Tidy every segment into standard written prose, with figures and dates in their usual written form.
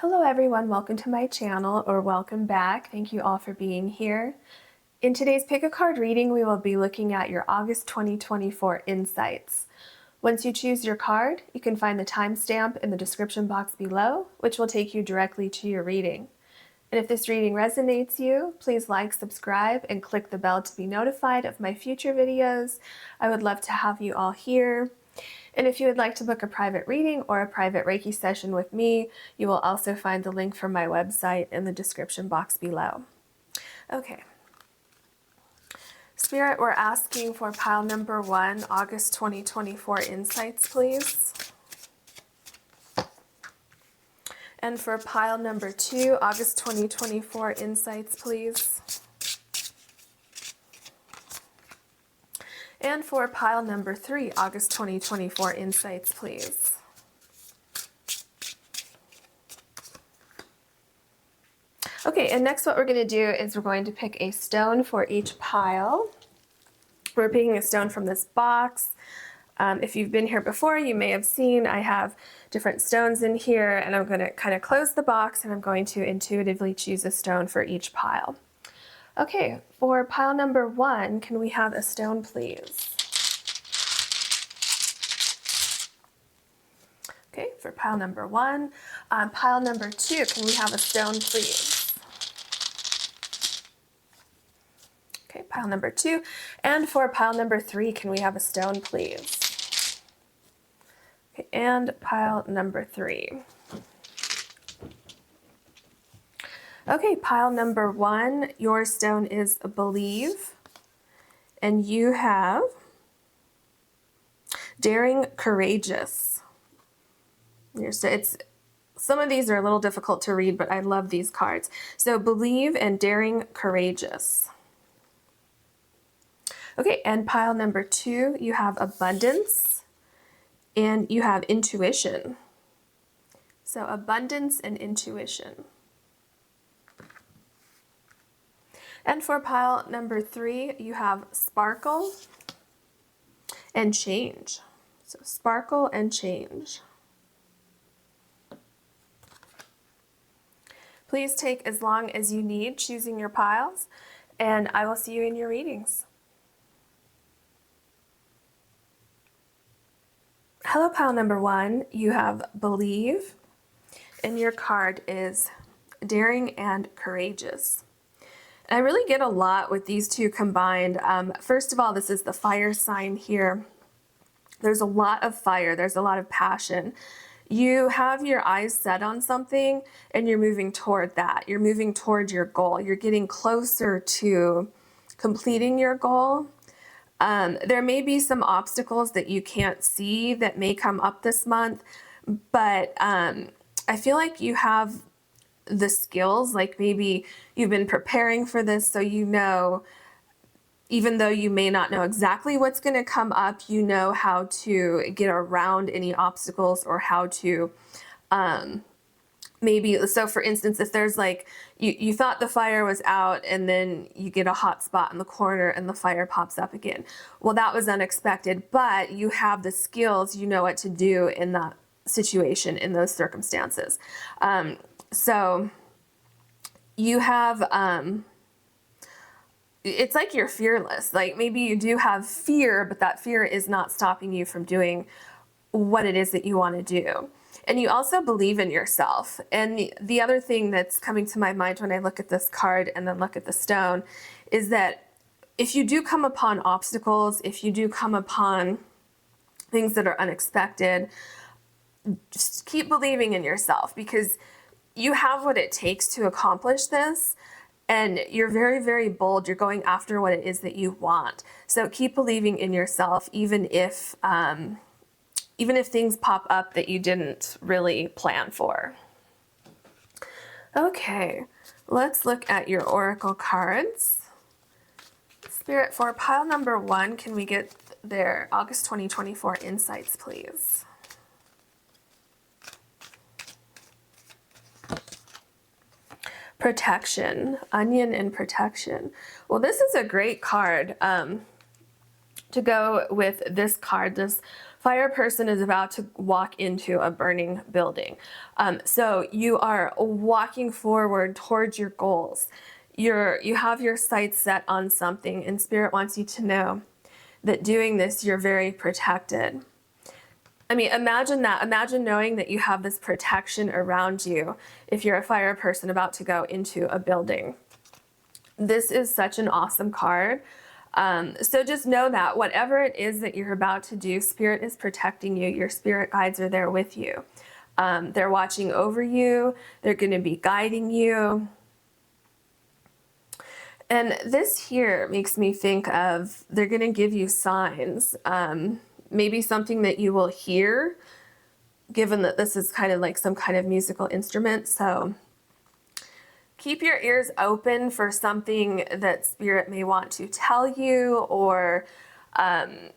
Hello everyone, welcome to my channel, or welcome back. Thank you all for being here. In today's Pick a Card reading, we will be looking at your August 2024 insights. Once you choose your card, you can find the timestamp in the description box below, which will take you directly to your reading. And if this reading resonates you, please like, subscribe, and click the bell to be notified of my future videos. I would love to have you all here. And if you would like to book a private reading or a private Reiki session with me, you will also find the link for my website in the description box below. Okay. Spirit, we're asking for pile number 1, August 2024 insights, please. And for pile number 2, August 2024 insights, please. And for pile number 3, August 2024 insights, please. Okay, and next what we're going to do is we're going to pick a stone for each pile. We're picking a stone from this box. If you've been here before, you may have seen I have different stones in here, and I'm going to kind of close the box and I'm going to intuitively choose a stone for each pile. Okay, for pile number 1, can we have a stone, please? Okay, for pile number 1. Pile number 2, can we have a stone, please? Okay, pile number 2. And for pile number 3, can we have a stone, please? Okay, and pile number 3. Okay, pile number 1, your stone is Believe, and you have Daring, Courageous. Some of these are a little difficult to read, but I love these cards. So Believe and Daring, Courageous. Okay, and pile number 2, you have Abundance, and you have Intuition. So Abundance and Intuition. And for pile number 3, you have Sparkle and Change. So Sparkle and Change. Please take as long as you need choosing your piles, and I will see you in your readings. Hello, pile number 1. You have Believe, and your card is Daring and Courageous. I really get a lot with these two combined. First of all, this is the fire sign here. There's a lot of fire. There's a lot of passion. You have your eyes set on something and you're moving toward that. You're moving toward your goal. You're getting closer to completing your goal. There may be some obstacles that you can't see that may come up this month, but I feel like you have the skills, like maybe you've been preparing for this, so you know, even though you may not know exactly what's going to come up, you know how to get around any obstacles, or how to maybe, so for instance, if there's like, you thought the fire was out and then you get a hot spot in the corner and the fire pops up again. Well, that was unexpected, but you have the skills, you know what to do in that situation, in those circumstances. So you have, it's like you're fearless. Like maybe you do have fear, but that fear is not stopping you from doing what it is that you want to do. And you also believe in yourself. And the other thing that's coming to my mind when I look at this card and then look at the stone is that if you do come upon obstacles, if you do come upon things that are unexpected, just keep believing in yourself, because you have what it takes to accomplish this, and you're very, very bold. You're going after what it is that you want. So keep believing in yourself, even if things pop up that you didn't really plan for. Okay, let's look at your oracle cards. Spirit, for pile number 1, can we get their August 2024 insights, please? Protection, Onion and Protection. Well, this is a great card to go with this card, this Fire person is about to walk into a burning building. So you are walking forward towards your goals. You have your sights set on something, and Spirit wants you to know that doing this, you're very protected. I mean, imagine that. Imagine knowing that you have this protection around you if you're a fire person about to go into a building. This is such an awesome card. So just know that whatever it is that you're about to do, Spirit is protecting you. Your spirit guides are there with you. They're watching over you. They're going to be guiding you. And this here makes me think of, they're going to give you signs. Maybe something that you will hear, given that this is kind of like some kind of musical instrument. So keep your ears open for something that Spirit may want to tell you, or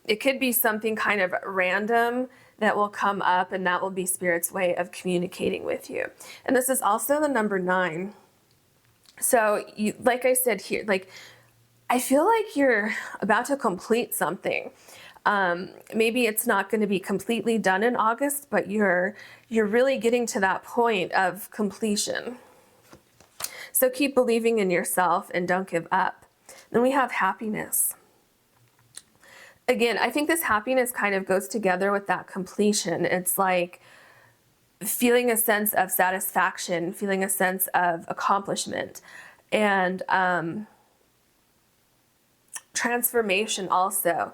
it could be something kind of random that will come up, and that will be Spirit's way of communicating with you. And this is also the number 9. So you, like I said here, like, I feel like you're about to complete something. Maybe it's not going to be completely done in August, but you're really getting to that point of completion. So keep believing in yourself and don't give up. Then we have happiness. Again, I think this happiness kind of goes together with that completion. It's like feeling a sense of satisfaction, feeling a sense of accomplishment, and transformation also.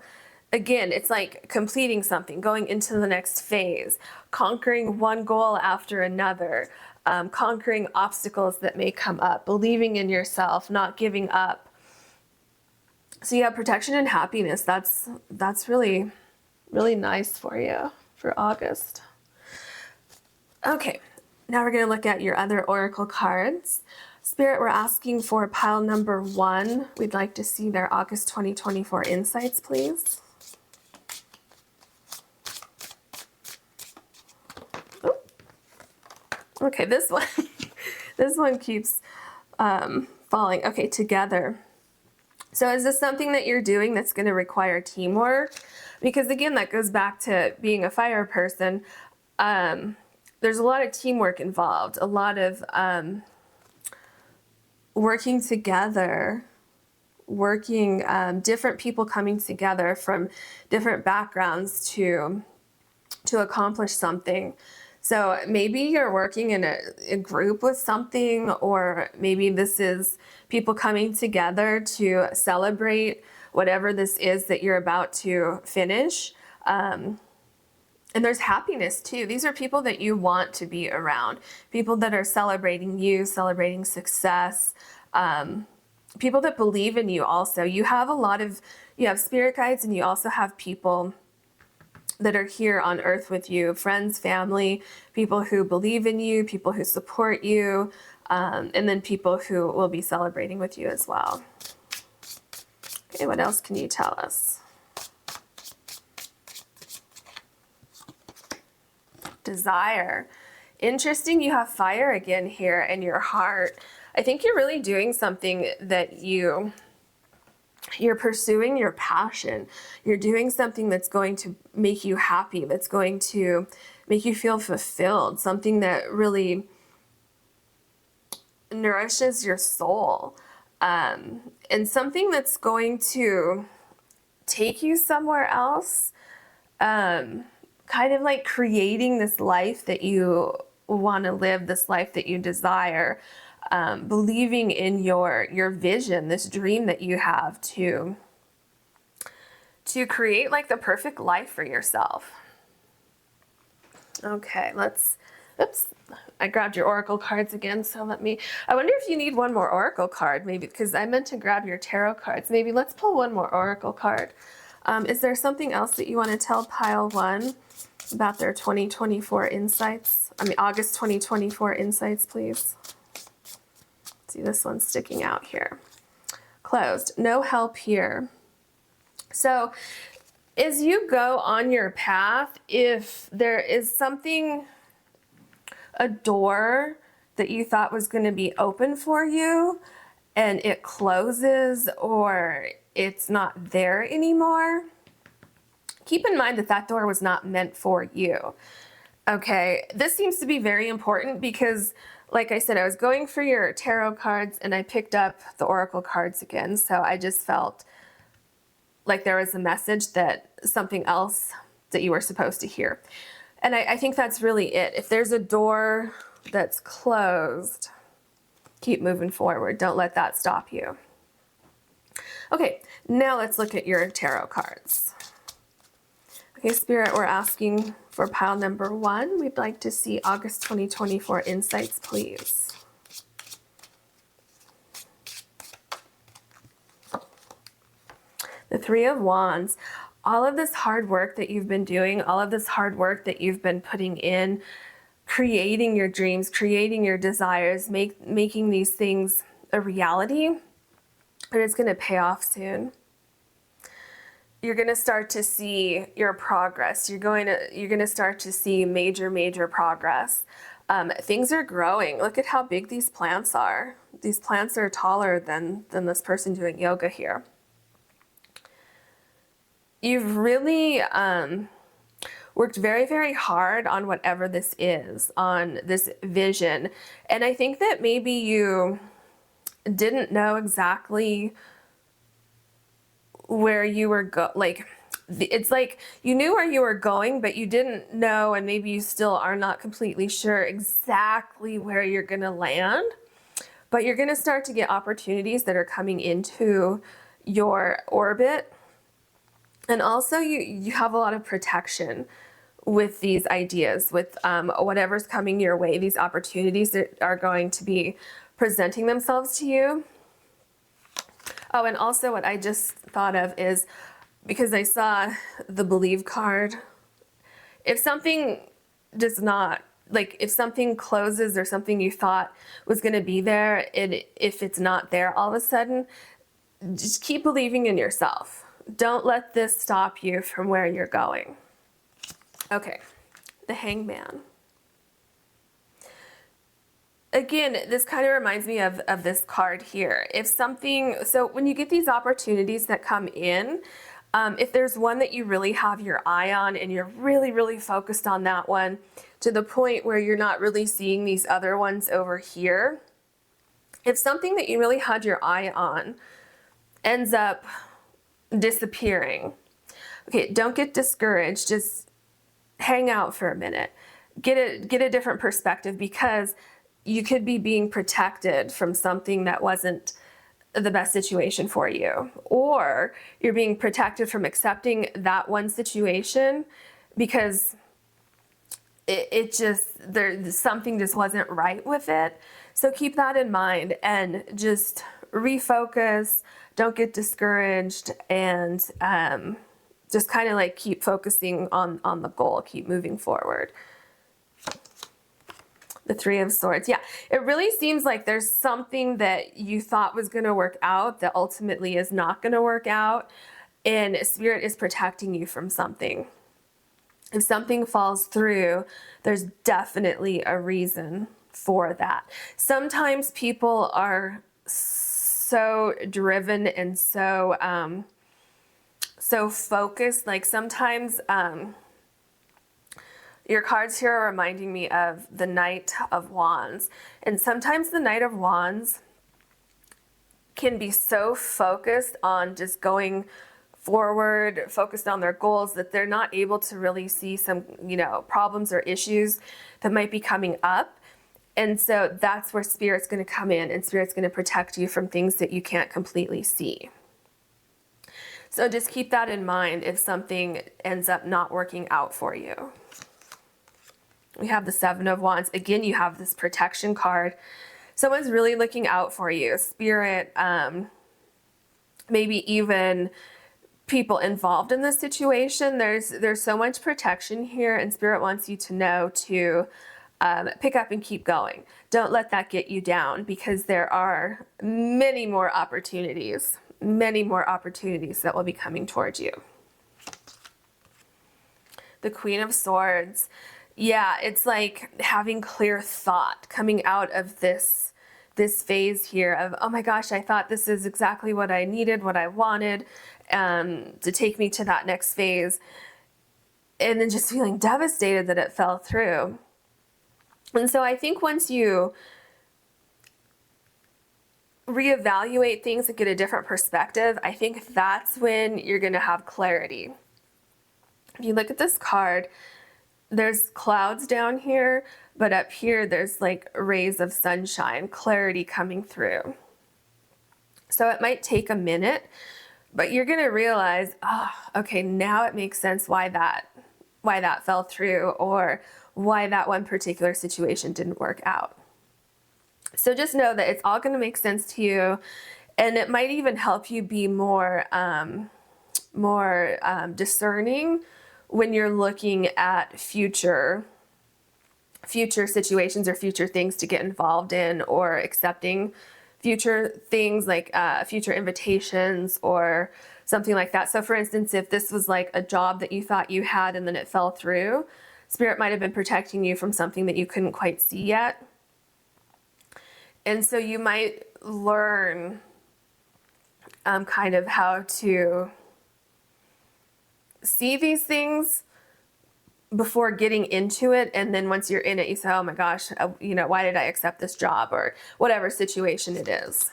Again, it's like completing something, going into the next phase, conquering one goal after another, conquering obstacles that may come up, believing in yourself, not giving up. So yeah, protection and happiness, that's really, really nice for you for August. Okay, now we're going to look at your other oracle cards. Spirit, we're asking for pile number 1. We'd like to see their August 2024 insights, please. Oh. Okay, this one, this one keeps falling. Okay, together. So is this something that you're doing that's going to require teamwork? Because again, that goes back to being a fire person. There's a lot of teamwork involved, a lot of working together, different people coming together from different backgrounds to accomplish something. So maybe you're working in a group with something, or maybe this is people coming together to celebrate whatever this is that you're about to finish. And there's happiness too. These are people that you want to be around, people that are celebrating you, celebrating success, people that believe in you also. You have you have spirit guides, and you also have people that are here on earth with you, friends, family, people who believe in you, people who support you, and then people who will be celebrating with you as well. Okay, what else can you tell us? Desire. Interesting, you have fire again here in your heart. I think you're really doing something that you're pursuing your passion. You're doing something that's going to make you happy, that's going to make you feel fulfilled, something that really nourishes your soul, and something that's going to take you somewhere else, kind of like creating this life that you want to live, this life that you desire, believing in your vision, this dream that you have to create like the perfect life for yourself. Okay, oops, I grabbed your oracle cards again, so I wonder if you need one more oracle card, maybe, because I meant to grab your tarot cards. Maybe let's pull one more oracle card. Is there something else that you want to tell pile 1 about their 2024 insights? August 2024 insights, please. See, this one's sticking out here. Closed. No help here. So as you go on your path, if there is something, a door that you thought was going to be open for you, and it closes or it's not there anymore, keep in mind that that door was not meant for you. Okay, this seems to be very important because, like I said, I was going for your tarot cards and I picked up the oracle cards again. So I just felt like there was a message that something else that you were supposed to hear. And I think that's really it. If there's a door that's closed, keep moving forward. Don't let that stop you. Okay, now let's look at your tarot cards. Okay, Spirit, we're asking for pile number 1. We'd like to see August 2024 insights, please. The Three of Wands. All of this hard work that you've been doing, all of this hard work that you've been putting in, creating your dreams, creating your desires, making these things a reality, and it's going to pay off soon. You're going to start to see your progress. You're going to start to see major progress. Things are growing. Look at how big these plants are. These plants are taller than this person doing yoga here. You've really worked very hard on whatever this is, on this vision. And I think that maybe you didn't know exactly where you were it's like you knew where you were going, but you didn't know, and maybe you still are not completely sure exactly where you're going to land. But you're going to start to get opportunities that are coming into your orbit. And also you have a lot of protection with these ideas, with whatever's coming your way, these opportunities that are going to be presenting themselves to you. Oh, and also what I just thought of is, because I saw the Believe card, if something does not, like if something closes or something you thought was going to be there, if it's not there all of a sudden, just keep believing in yourself. Don't let this stop you from where you're going. Okay, the Hangman. Again, this kind of reminds me of this card here. So when you get these opportunities that come in, if there's one that you really have your eye on and you're really focused on that one to the point where you're not really seeing these other ones over here, if something that you really had your eye on ends up disappearing, okay, don't get discouraged. Just hang out for a minute. Get a different perspective, because you could be being protected from something that wasn't the best situation for you, or you're being protected from accepting that one situation because there's something just wasn't right with it. So keep that in mind and just refocus. Don't get discouraged, and just kind of like keep focusing on the goal, keep moving forward. The Three of Swords. Yeah, it really seems like there's something that you thought was going to work out that ultimately is not going to work out, and Spirit is protecting you from something. If something falls through, there's definitely a reason for that. Sometimes people are so driven and so focused. Like sometimes your cards here are reminding me of the Knight of Wands, and sometimes the Knight of Wands can be so focused on just going forward, focused on their goals, that they're not able to really see some problems or issues that might be coming up. And so that's where Spirit's going to come in, and Spirit's going to protect you from things that you can't completely see. So just keep that in mind if something ends up not working out for you. We have the Seven of Wands. Again, you have this protection card. Someone's really looking out for you. Spirit, maybe even people involved in this situation. There's so much protection here, and Spirit wants you to know to pick up and keep going. Don't let that get you down, because there are many more opportunities that will be coming towards you. The Queen of Swords. Yeah, it's like having clear thought coming out of this phase here of, oh my gosh, I thought this is exactly what I needed, what I wanted, to take me to that next phase. and then just feeling devastated that it fell through. And so I think once you reevaluate things and get a different perspective, I think that's when you're going to have clarity. If you look at this card, there's clouds down here, but up here there's like rays of sunshine, clarity coming through. So it might take a minute, but you're going to realize, oh, okay, now it makes sense why that fell through, or why that one particular situation didn't work out. So just know that it's all going to make sense to you, and it might even help you be more discerning when you're looking at future situations or future things to get involved in, or accepting future things like future invitations or something like that. So for instance, if this was like a job that you thought you had and then it fell through, Spirit might have been protecting you from something that you couldn't quite see yet. And so you might learn kind of how to see these things before getting into it. And then once you're in it, you say, oh my gosh, why did I accept this job, or whatever situation it is.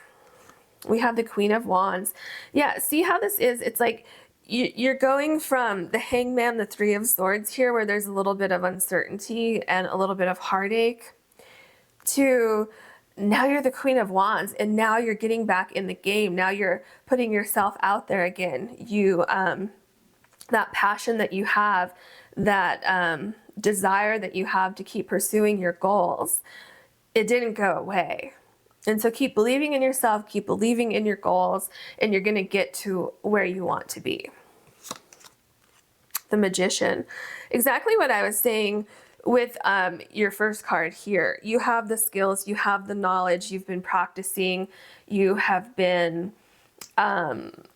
We have the Queen of Wands. Yeah, see how this is? It's like you're going from the Hangman, the Three of Swords here, where there's a little bit of uncertainty and a little bit of heartache, to now you're the Queen of Wands, and now you're getting back in the game. Now you're putting yourself out there again. You, that passion that you have, that desire that you have to keep pursuing your goals, it didn't go away. And so keep believing in yourself, keep believing in your goals, and you're going to get to where you want to be. The Magician. Exactly what I was saying with your first card here. You have the skills, you have the knowledge, you've been practicing, you have been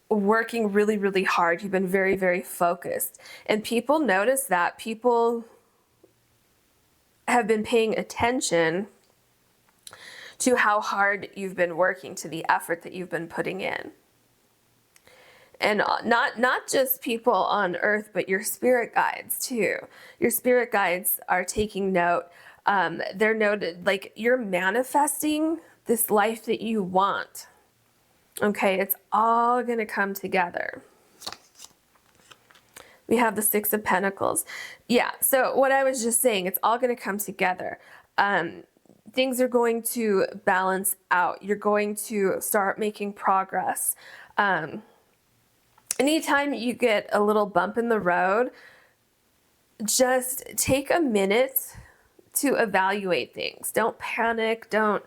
working really, really hard. You've been very, very focused. And people notice that. People have been paying attention to how hard you've been working, to the effort that you've been putting in. And not just people on earth, but your spirit guides too. Your spirit guides are taking note. They're noted, like, you're manifesting this life that you want. Okay, it's all going to come together. We have the Six of Pentacles. Yeah, so what I was just saying, it's all going to come together. Things are going to balance out. You're going to start making progress. Anytime you get a little bump in the road, just take a minute to evaluate things. Don't panic. Don't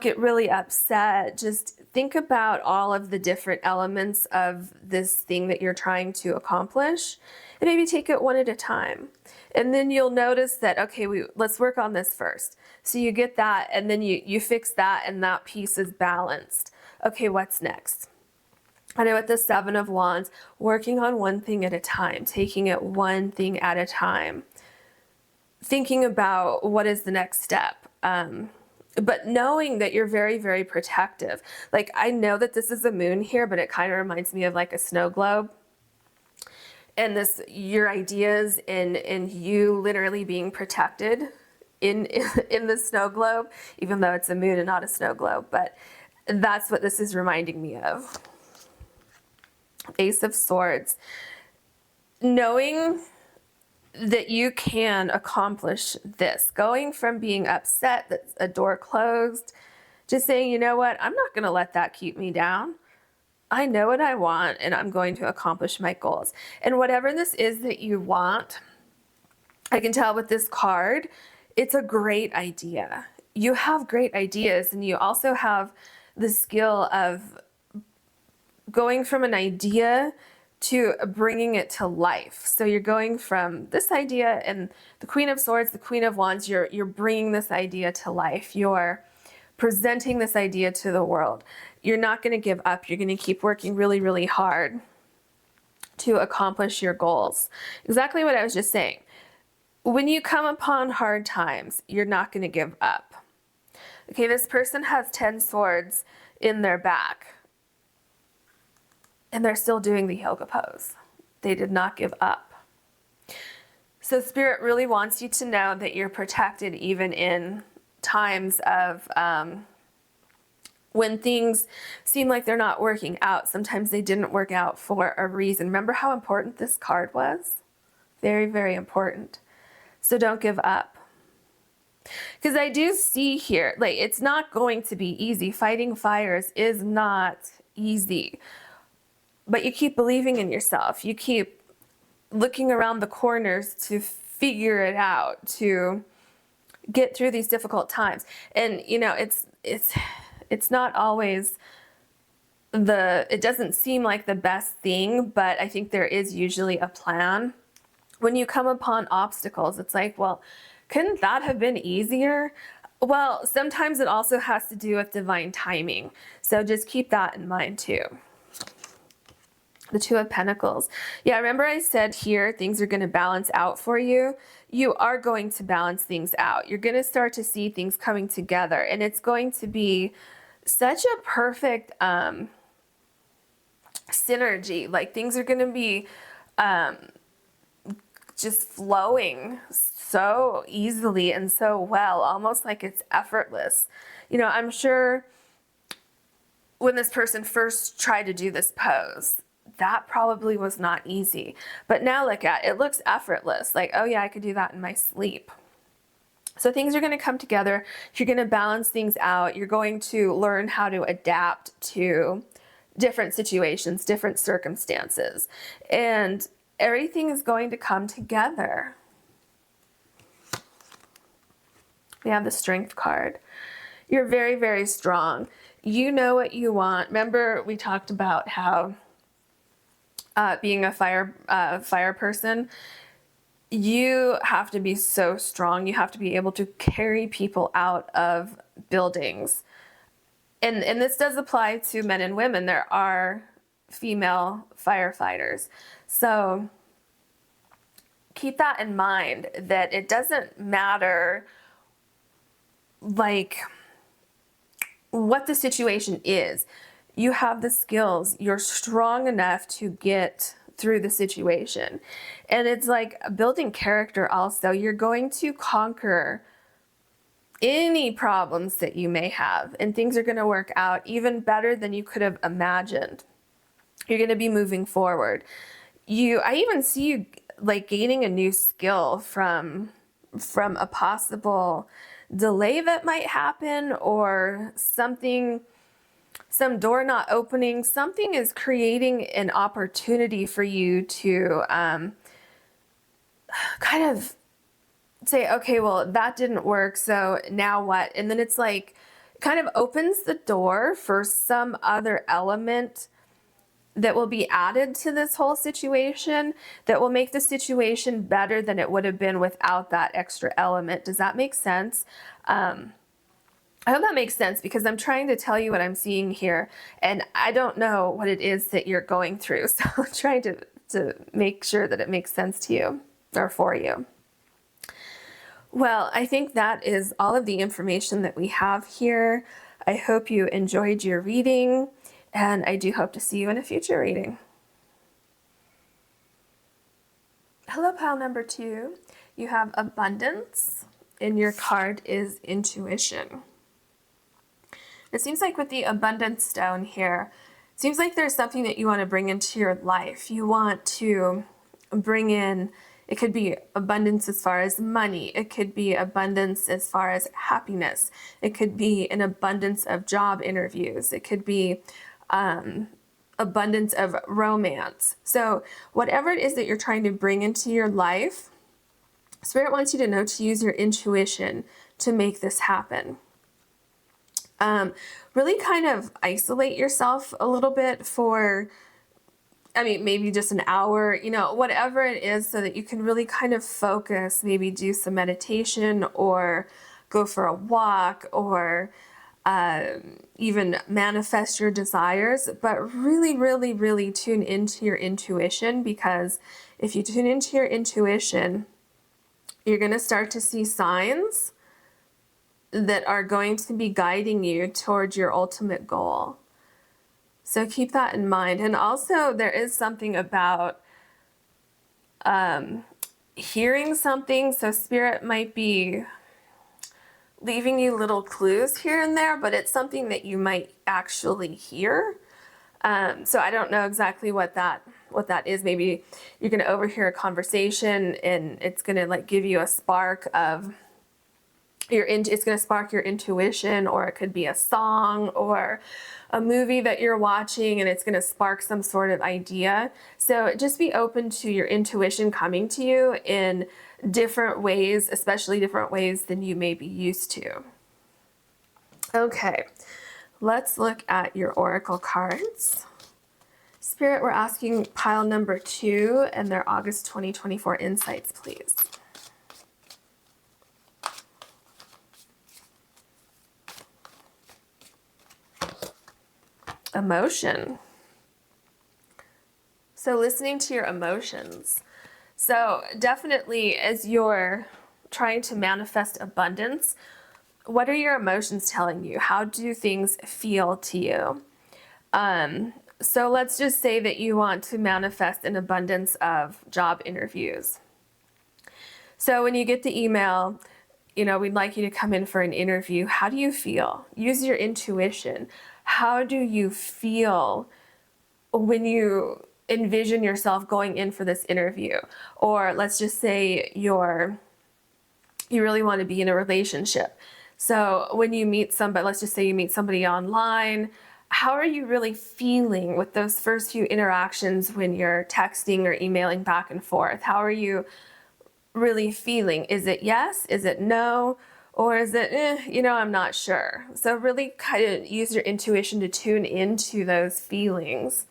get really upset. Just think about all of the different elements of this thing that you're trying to accomplish, and maybe take it one at a time. And then you'll notice that, okay, let's work on this first. So you get that, and then you fix that, and that piece is balanced. Okay, what's next? I know with the Seven of Wands, working on one thing at a time, taking it one thing at a time, thinking about what is the next step. But knowing that you're very, very protective. Like, I know that this is a moon here, but it kind of reminds me of like a snow globe. And your ideas and you literally being protected in the snow globe, even though it's a moon and not a snow globe. But that's what this is reminding me of. Ace of Swords. Knowing that you can accomplish this, going from being upset that a door closed, just saying, you know what, I'm not going to let that keep me down. I know what I want, and I'm going to accomplish my goals. And whatever this is that you want, I can tell with this card, it's a great idea. You have great ideas, and you also have the skill of going from an idea to bringing it to life. So you're going from this idea, and the Queen of Swords, the Queen of Wands, you're bringing this idea to life. You're presenting this idea to the world. You're not going to give up. You're going to keep working really, really hard to accomplish your goals. Exactly what I was just saying. When you come upon hard times, you're not going to give up. Okay, this person has 10 swords in their back, and they're still doing the yoga pose. They did not give up. So Spirit really wants you to know that you're protected even in times of when things seem like they're not working out. Sometimes they didn't work out for a reason. Remember how important this card was? Very, very important. So don't give up. Because I do see here, like, it's not going to be easy. Fighting fires is not easy. But you keep believing in yourself. You keep looking around the corners to figure it out, to get through these difficult times. And, you know, it's not always it doesn't seem like the best thing, but I think there is usually a plan. When you come upon obstacles, it's like, well, couldn't that have been easier? Well, sometimes it also has to do with divine timing. So just keep that in mind too. The Two of Pentacles. Yeah, remember I said here, things are going to balance out for you. You are going to balance things out. You're going to start to see things coming together, and it's going to be such a perfect synergy. Like, things are going to be just flowing so easily and so well, almost like it's effortless. You know, I'm sure when this person first tried to do this pose, that probably was not easy. But now look at it, it looks effortless. Like, oh yeah, I could do that in my sleep. So things are going to come together. You're going to balance things out. You're going to learn how to adapt to different situations, different circumstances. And everything is going to come together. We have the Strength card. You're very, very strong. You know what you want. Remember, we talked about how being a fire person, you have to be so strong. You have to be able to carry people out of buildings. And this does apply to men and women. There are female firefighters. So keep that in mind, that it doesn't matter like what the situation is. You have the skills. You're strong enough to get through the situation. And it's like building character also. You're going to conquer any problems that you may have, and things are going to work out even better than you could have imagined. You're going to be moving forward. I even see you like gaining a new skill from a possible delay that might happen, or something, some door not opening. Something is creating an opportunity for you to kind of say, okay, well, that didn't work, so now what? And then it's like, kind of opens the door for some other element that will be added to this whole situation that will make the situation better than it would have been without that extra element. Does that make sense? I hope that makes sense, because I'm trying to tell you what I'm seeing here, and I don't know what it is that you're going through. So I'm trying to make sure that it makes sense to you or for you. Well, I think that is all of the information that we have here. I hope you enjoyed your reading, and I do hope to see you in a future reading. Hello, pile number 2. You have abundance, and your card is intuition. It seems like with the abundance stone here, it seems like there's something that you want to bring into your life. You want to bring in, it could be abundance as far as money. It could be abundance as far as happiness. It could be an abundance of job interviews. It could be abundance of romance. So whatever it is that you're trying to bring into your life, Spirit wants you to know to use your intuition to make this happen. Really kind of isolate yourself a little bit for, I mean, maybe just an hour, you know, whatever it is, so that you can really kind of focus, maybe do some meditation or go for a walk, or even manifest your desires. But really, really, really tune into your intuition, because if you tune into your intuition, you're going to start to see signs that are going to be guiding you towards your ultimate goal. So keep that in mind. And also there is something about hearing something. So Spirit might be leaving you little clues here and there, but it's something that you might actually hear. So I don't know exactly what that is. Maybe you're going to overhear a conversation and it's going to like give you a spark of it's going to spark your intuition, or it could be a song or a movie that you're watching and it's going to spark some sort of idea. So just be open to your intuition coming to you in different ways, especially different ways than you may be used to. Okay, let's look at your oracle cards. Spirit, we're asking pile number 2 and their August 2024 insights, please. Emotion. So listening to your emotions. So definitely as you're trying to manifest abundance, what are your emotions telling you? How do things feel to you? So let's just say that you want to manifest an abundance of job interviews. So when you get the email, we'd like you to come in for an interview. How do you feel? Use your intuition. How do you feel when you envision yourself going in for this interview? Or let's just say you really want to be in a relationship. So when you meet somebody, let's just say you meet somebody online, how are you really feeling with those first few interactions when you're texting or emailing back and forth? How are you really feeling? Is it yes? Is it no? Or is it, I'm not sure. So really kind of use your intuition to tune into those feelings.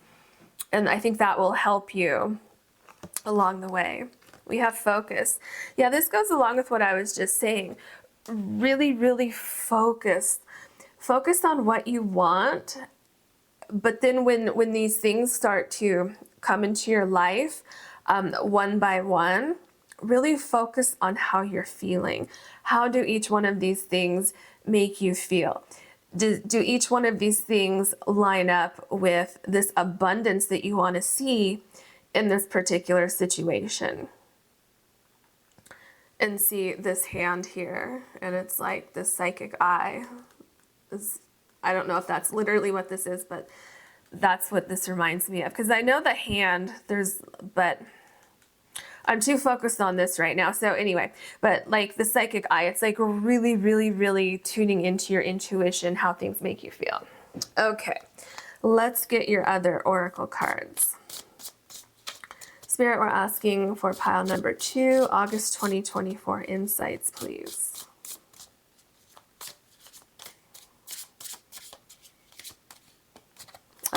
And I think that will help you along the way. We have focus. Yeah, this goes along with what I was just saying. Really, really focus. Focus on what you want. But then when these things start to come into your life, one by one, really focus on how you're feeling. How do each one of these things make you feel? Do each one of these things line up with this abundance that you want to see in this particular situation? And see this hand here, and it's like this psychic eye. I don't know if that's literally what this is, but that's what this reminds me of. Because I know the hand, but I'm too focused on this right now. So anyway, but like the psychic eye, it's like really, really, really tuning into your intuition, how things make you feel. Okay, let's get your other oracle cards. Spirit, we're asking for pile number 2, August 2024 insights, please.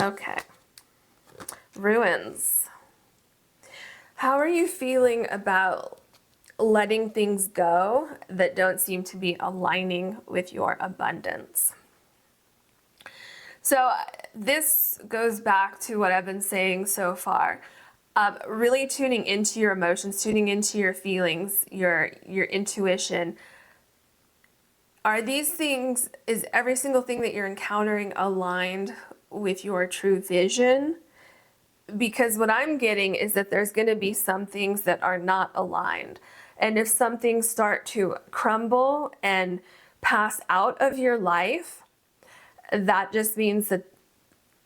Okay. Ruins. How are you feeling about letting things go that don't seem to be aligning with your abundance? So this goes back to what I've been saying so far. Really tuning into your emotions, tuning into your feelings, your intuition. Are these things, is every single thing that you're encountering aligned with your true vision? Because what I'm getting is that there's going to be some things that are not aligned. And if some things start to crumble and pass out of your life, that just means that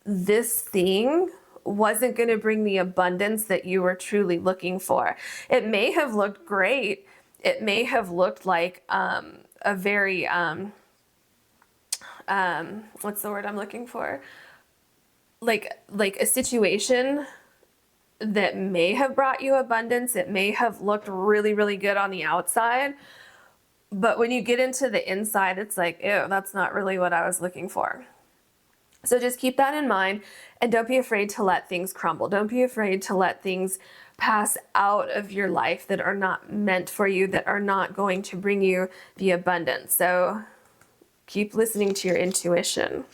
this thing wasn't going to bring the abundance that you were truly looking for. It may have looked great. It may have looked like a very, what's the word I'm looking for? Like a situation that may have brought you abundance. It may have looked really, really good on the outside. But when you get into the inside, it's like, ew, that's not really what I was looking for. So just keep that in mind, and don't be afraid to let things crumble. Don't be afraid to let things pass out of your life that are not meant for you, that are not going to bring you the abundance. So keep listening to your intuition.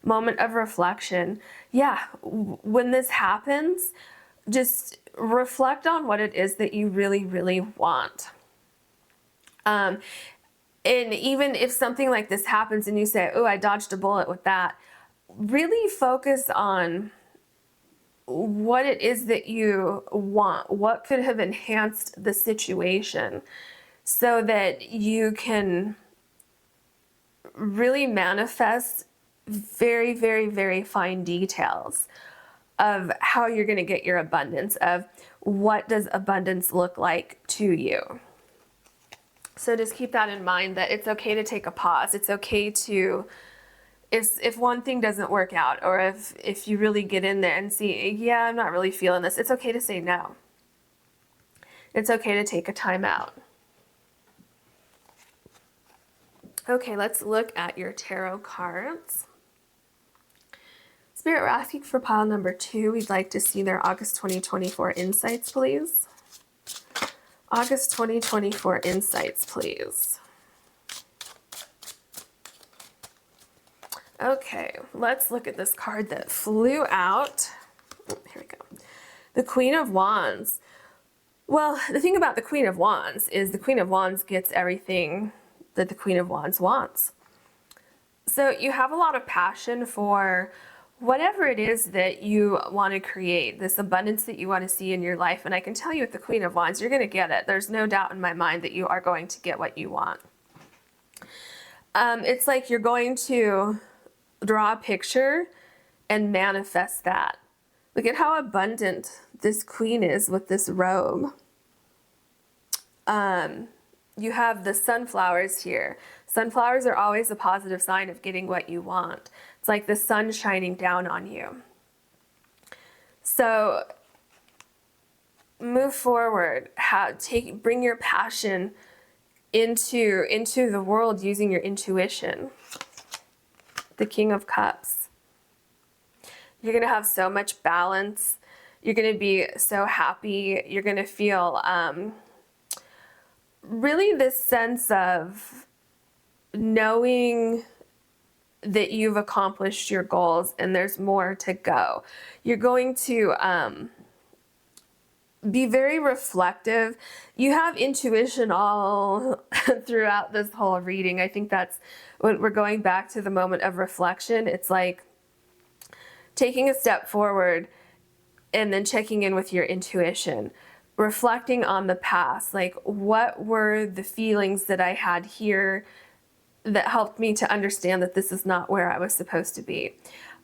Moment of reflection. Yeah, when this happens, just reflect on what it is that you really, really want. And even if something like this happens and you say, oh, I dodged a bullet with that, really focus on what it is that you want, what could have enhanced the situation, so that you can really manifest very, very, very fine details of how you're going to get your abundance, of what does abundance look like to you. So just keep that in mind, that it's okay to take a pause. It's okay to, if one thing doesn't work out, or if you really get in there and see, yeah, I'm not really feeling this, it's okay to say no. It's okay to take a time out. Okay, let's look at your tarot cards. Spirit, we're asking for pile number 2. We'd like to see their August 2024 insights, please. August 2024 insights, please. Okay, let's look at this card that flew out. Oh, here we go. The Queen of Wands. Well, the thing about the Queen of Wands is the Queen of Wands gets everything that the Queen of Wands wants. So you have a lot of passion for whatever it is that you want to create, this abundance that you want to see in your life. And I can tell you with the Queen of Wands, you're going to get it. There's no doubt in my mind that you are going to get what you want. It's like you're going to draw a picture and manifest that. Look at how abundant this queen is with this robe. You have the sunflowers here. Sunflowers are always a positive sign of getting what you want. It's like the sun shining down on you. So move forward. Bring your passion into the world using your intuition. The King of Cups. You're going to have so much balance. You're going to be so happy. You're going to feel really this sense of knowing that you've accomplished your goals and there's more to go. You're going to be very reflective. You have intuition all throughout this whole reading. I think that's when we're going back to the moment of reflection. It's like taking a step forward and then checking in with your intuition. Reflecting on the past, like what were the feelings that I had here that helped me to understand that this is not where I was supposed to be.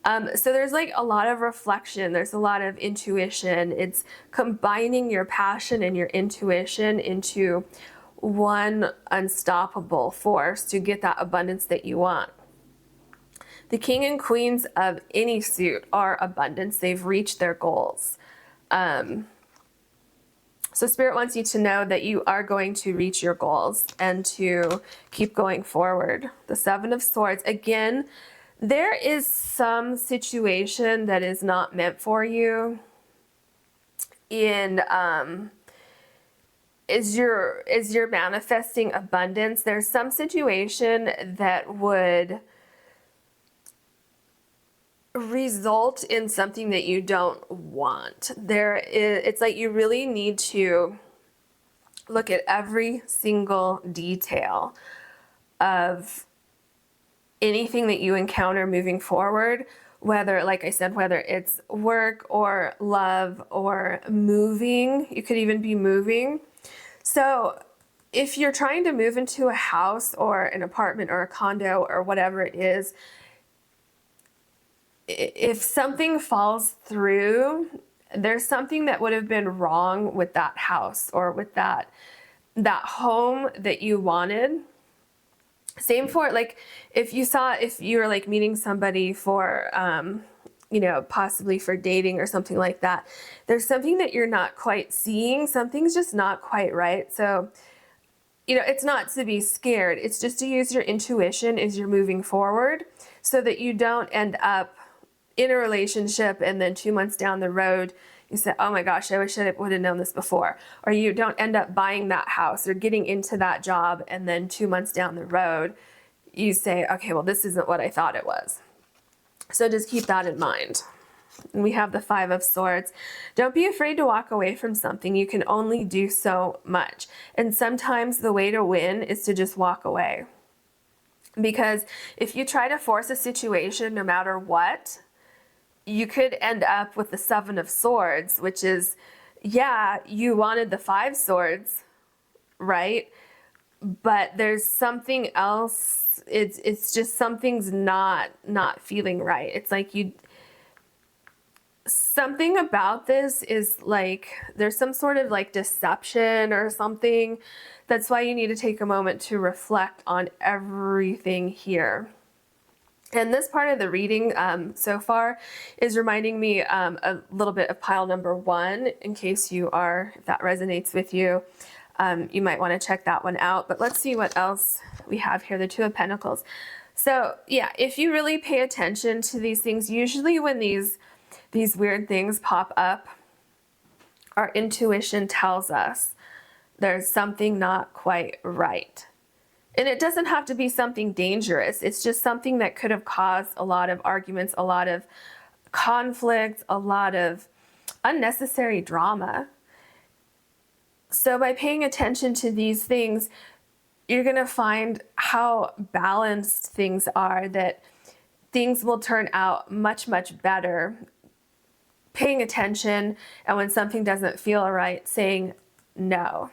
So there's like a lot of reflection, there's a lot of intuition. It's combining your passion and your intuition into one unstoppable force to get that abundance that you want. The king and queens of any suit are abundance. They've reached their goals. So Spirit wants you to know that you are going to reach your goals and to keep going forward. The Seven of Swords. Again, there is some situation that is not meant for you in as you're manifesting abundance. There's some situation that would result in something that you don't want. It's like you really need to look at every single detail of anything that you encounter moving forward, whether, like I said, whether it's work or love or moving. You could even be moving. So if you're trying to move into a house or an apartment or a condo or whatever it is, if something falls through, there's something that would have been wrong with that house or with that home that you wanted. Same for, like, if you were like meeting somebody for, possibly for dating or something like that, there's something that you're not quite seeing. Something's just not quite right. So, it's not to be scared. It's just to use your intuition as you're moving forward so that you don't end up in a relationship and then 2 months down the road you say, oh my gosh, I wish I would have known this before. Or you don't end up buying that house or getting into that job and then 2 months down the road you say, okay, well, this isn't what I thought it was. So just keep that in mind. And we have the Five of Swords. Don't be afraid to walk away from something. You can only do so much. And sometimes the way to win is to just walk away. Because if you try to force a situation no matter what, you could end up with the Seven of Swords, which is, yeah, you wanted the Five Swords, right? But there's something else. It's just something's not feeling right. It's like something about this is like there's some sort of like deception or something. That's why you need to take a moment to reflect on everything here. And this part of the reading so far is reminding me a little bit of pile number 1, in case if that resonates with you. You might want to check that one out. But let's see what else we have here. The Two of Pentacles. So yeah, if you really pay attention to these things, usually when these weird things pop up, our intuition tells us there's something not quite right. And it doesn't have to be something dangerous. It's just something that could have caused a lot of arguments, a lot of conflict, a lot of unnecessary drama. So by paying attention to these things, you're going to find how balanced things are, that things will turn out much, much better. Paying attention, and when something doesn't feel right, saying no.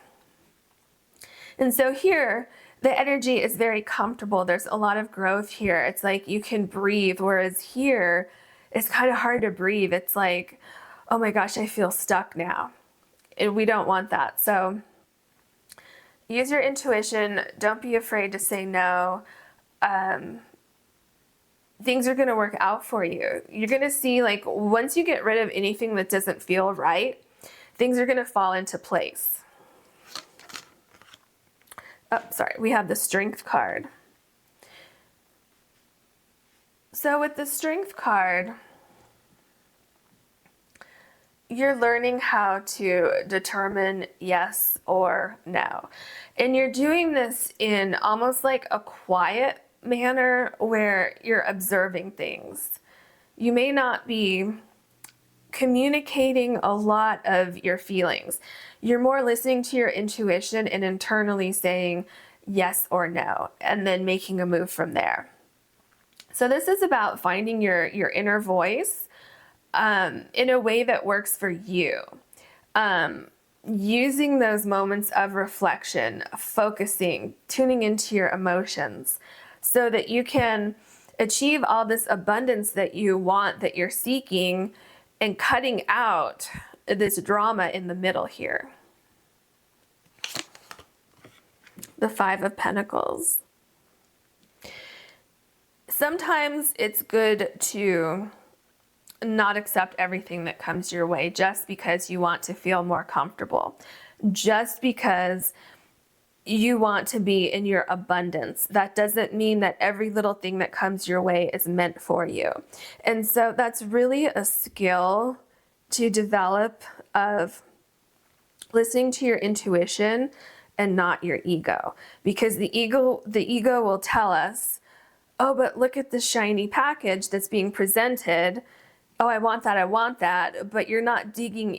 And so here, the energy is very comfortable. There's a lot of growth here. It's like you can breathe, whereas here, it's kind of hard to breathe. It's like, oh my gosh, I feel stuck now. And we don't want that. So use your intuition. Don't be afraid to say no. Things are going to work out for you. You're going to see, like, once you get rid of anything that doesn't feel right, things are going to fall into place. Oh, sorry, we have the Strength card. So with the Strength card, you're learning how to determine yes or no. And you're doing this in almost like a quiet manner where you're observing things. You may not be communicating a lot of your feelings. You're more listening to your intuition and internally saying yes or no, and then making a move from there. So this is about finding your inner voice in a way that works for you. Using those moments of reflection, focusing, tuning into your emotions so that you can achieve all this abundance that you want, that you're seeking, and cutting out this drama in the middle here. The Five of Pentacles. Sometimes it's good to not accept everything that comes your way just because you want to feel more comfortable, just because you want to be in your abundance. That doesn't mean that every little thing that comes your way is meant for you. And so that's really a skill to develop, of listening to your intuition and not your ego. Because the ego will tell us, oh, but look at this shiny package that's being presented. Oh, I want that. But you're not digging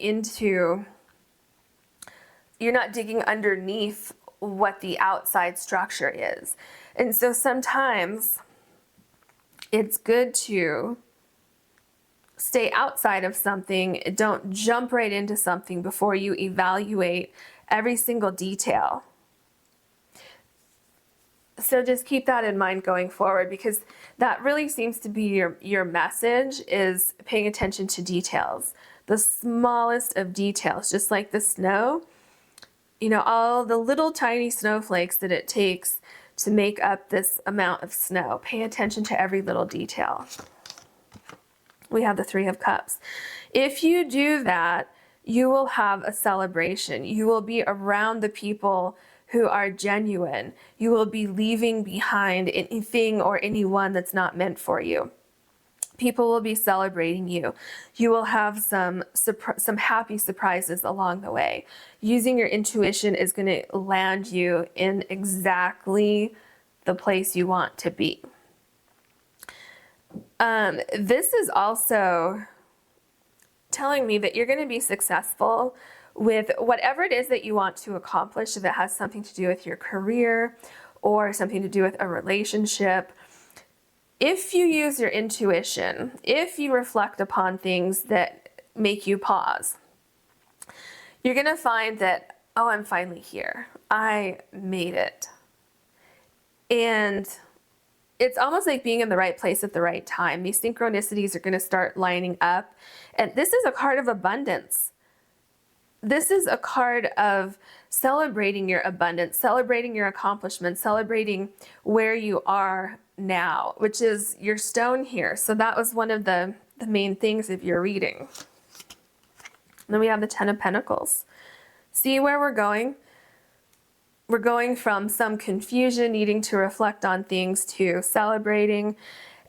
underneath what the outside structure is. And so sometimes it's good to stay outside of something. Don't jump right into something before you evaluate every single detail. So just keep that in mind going forward, because that really seems to be your message, is paying attention to details. The smallest of details, just like the snow. You know, all the little tiny snowflakes that it takes to make up this amount of snow. Pay attention to every little detail. We have the Three of Cups. If you do that, you will have a celebration. You will be around the people who are genuine. You will be leaving behind anything or anyone that's not meant for you. People will be celebrating you. You will have some happy surprises along the way. Using your intuition is going to land you in exactly the place you want to be. This is also telling me that you're going to be successful with whatever it is that you want to accomplish, if it has something to do with your career or something to do with a relationship. if you use your intuition, if you reflect upon things that make you pause, you're going to find that, oh, I'm finally here. I made it. And it's almost like being in the right place at the right time. These synchronicities are going to start lining up. And this is a card of abundance. This is a card of celebrating your abundance, celebrating your accomplishments, celebrating where you are now, which is your stone here. So that was one of the main things of your reading. And then we have the Ten of Pentacles. See where we're going? We're going from some confusion, needing to reflect on things, to celebrating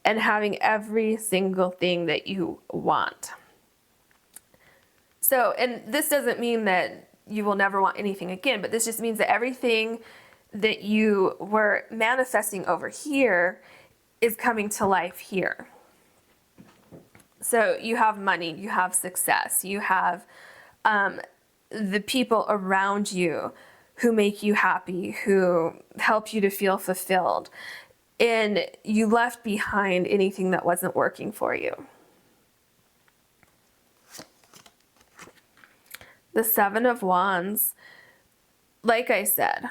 and having every single thing that you want. So, and this doesn't mean that you will never want anything again, but this just means that everything that you were manifesting over here is coming to life here. So you have money, you have success, you have the people around you who make you happy, who help you to feel fulfilled, and you left behind anything that wasn't working for you. The Seven of Wands, like I said,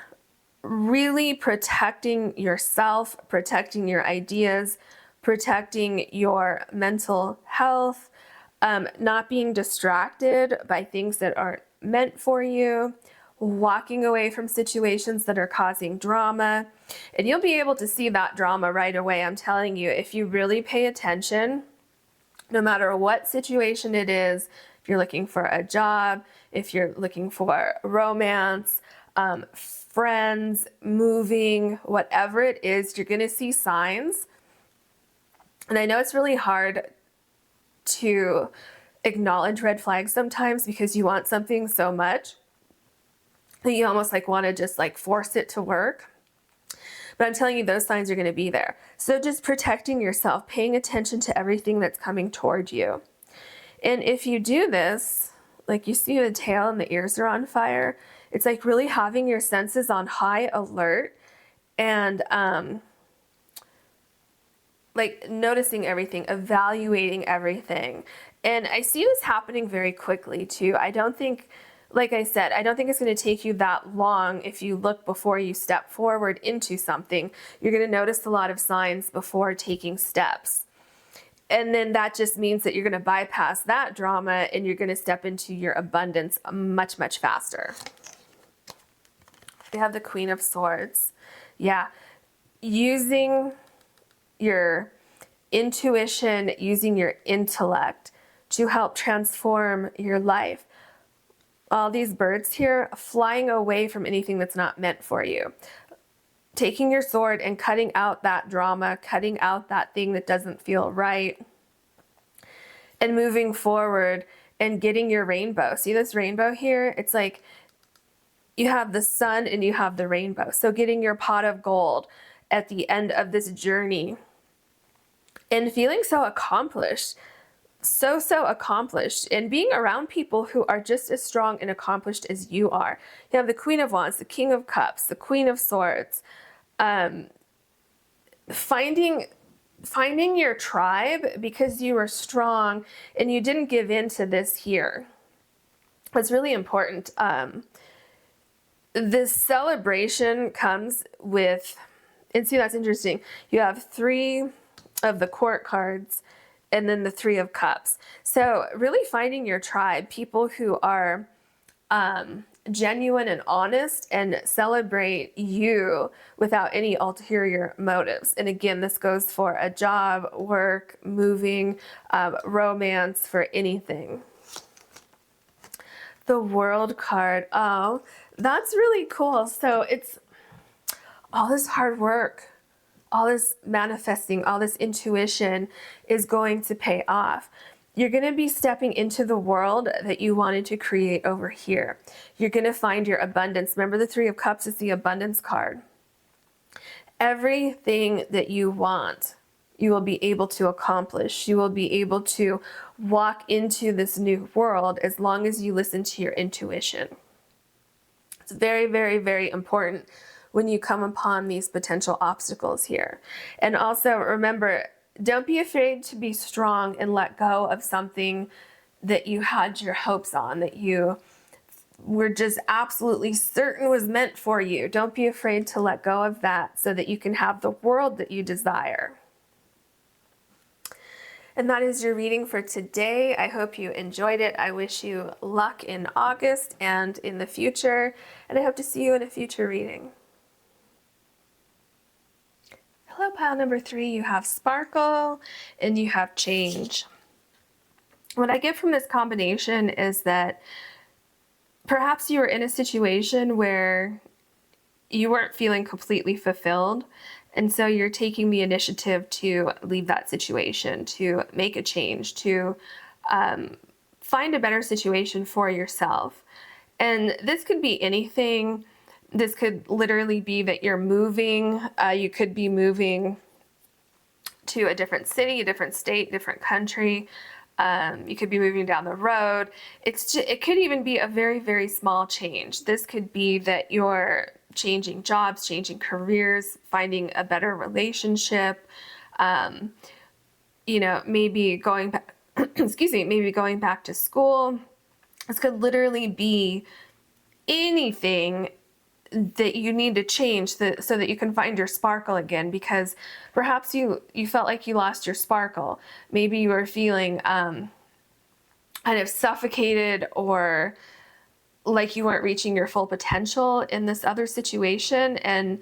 really protecting yourself, protecting your ideas, protecting your mental health, not being distracted by things that aren't meant for you, walking away from situations that are causing drama. And you'll be able to see that drama right away. I'm telling you, if you really pay attention, no matter what situation it is, if you're looking for a job, if you're looking for romance, friends, moving, whatever it is, you're going to see signs. And I know it's really hard to acknowledge red flags sometimes because you want something so much that you almost like want to just like force it to work. But I'm telling you, those signs are going to be there. So just protecting yourself, paying attention to everything that's coming toward you. And if you do this, like you see the tail and the ears are on fire, it's like really having your senses on high alert and like noticing everything, evaluating everything. And I see this happening very quickly too. I don't think, like I said, I don't think it's going to take you that long if you look before you step forward into something. You're going to notice a lot of signs before taking steps. And then that just means that you're going to bypass that drama and you're going to step into your abundance much, much faster. We have the Queen of Swords. Yeah, using your intuition, using your intellect to help transform your life. All these birds here flying away from anything that's not meant for you. Taking your sword and cutting out that drama, cutting out that thing that doesn't feel right, and moving forward and getting your rainbow. See this rainbow here? It's like you have the sun and you have the rainbow. So getting your pot of gold at the end of this journey and feeling so accomplished, so accomplished, and being around people who are just as strong and accomplished as you are. You have the Queen of Wands, the King of Cups, the Queen of Swords. Finding your tribe because you were strong and you didn't give in to this here. It's really important. This celebration comes with, and see, that's interesting. You have 3 of the court cards and then the 3 of cups. So really finding your tribe, people who are genuine and honest and celebrate you without any ulterior motives. And again, this goes for a job, work, moving, romance, for anything. The World card. Oh, that's really cool. So it's all this hard work, all this manifesting, all this intuition is going to pay off. You're going to be stepping into the world that you wanted to create over here. You're going to find your abundance. Remember, the 3 of Cups is the abundance card. Everything that you want, you will be able to accomplish. You will be able to walk into this new world as long as you listen to your intuition. It's very, very, very important when you come upon these potential obstacles here. And also remember, don't be afraid to be strong and let go of something that you had your hopes on, that you were just absolutely certain was meant for you. Don't be afraid to let go of that so that you can have the world that you desire. And that is your reading for today. I hope you enjoyed it. I wish you luck in August and in the future, and I hope to see you in a future reading. Hello, pile number 3. You have sparkle and you have change. What I get from this combination is that perhaps you were in a situation where you weren't feeling completely fulfilled, and so you're taking the initiative to leave that situation, to make a change, to find a better situation for yourself. And this could be anything. This could literally be that you're moving. You could be moving to a different city, a different state, different country. You could be moving down the road. It could even be a very, very small change. This could be that you're changing jobs, changing careers, finding a better relationship, maybe going back, maybe going back to school. This could literally be anything that you need to change so that you can find your sparkle again, because perhaps you felt like you lost your sparkle. Maybe you were feeling kind of suffocated, or like you weren't reaching your full potential in this other situation, and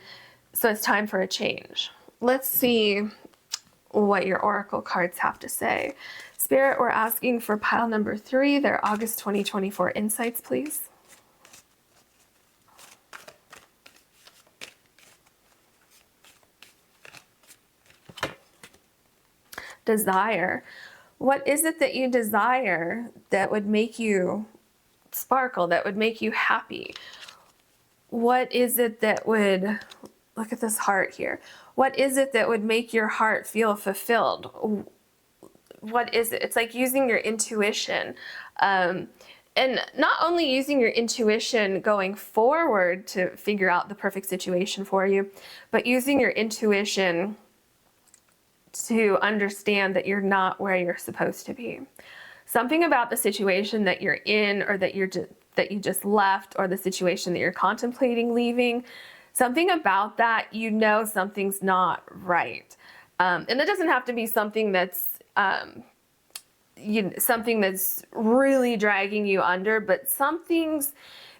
so it's time for a change. Let's see what your oracle cards have to say. Spirit, we're asking for pile number 3, their August 2024 insights, please. Desire. What is it that you desire that would make you sparkle, that would make you happy? What is it that would, look at this heart here. What is it that would make your heart feel fulfilled? What is it? It's like using your intuition. And not only using your intuition going forward to figure out the perfect situation for you, but using your intuition to understand that you're not where you're supposed to be. Something about the situation that you're in, or that you just left, or the situation that you're contemplating leaving, something about that, something's not right. And it doesn't have to be something that's something that's really dragging you under, but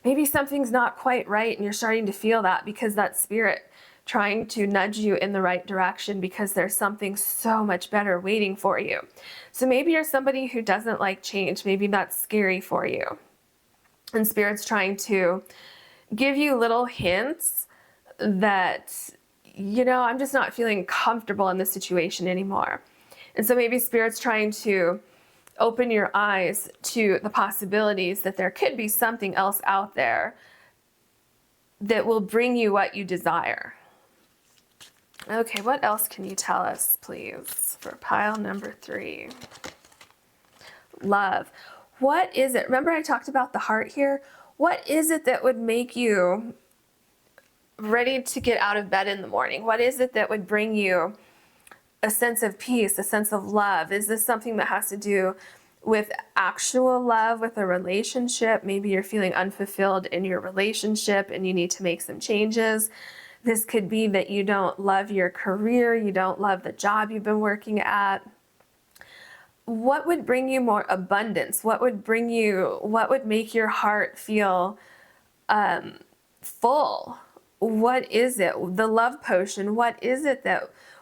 maybe something's not quite right, and you're starting to feel that because that spirit trying to nudge you in the right direction, because there's something so much better waiting for you. So maybe you're somebody who doesn't like change. Maybe that's scary for you. And Spirit's trying to give you little hints that, I'm just not feeling comfortable in this situation anymore. And so maybe Spirit's trying to open your eyes to the possibilities that there could be something else out there that will bring you what you desire. Okay, what else can you tell us, please, for pile number 3? Love. What is it? Remember I talked about the heart here? What is it that would make you ready to get out of bed in the morning? What is it that would bring you a sense of peace, a sense of love? Is this something that has to do with actual love, with a relationship? Maybe you're feeling unfulfilled in your relationship and you need to make some changes. This could be that you don't love your career, you don't love the job you've been working at. What would bring you more abundance? What would make your heart feel full? What is it? The love potion, what is it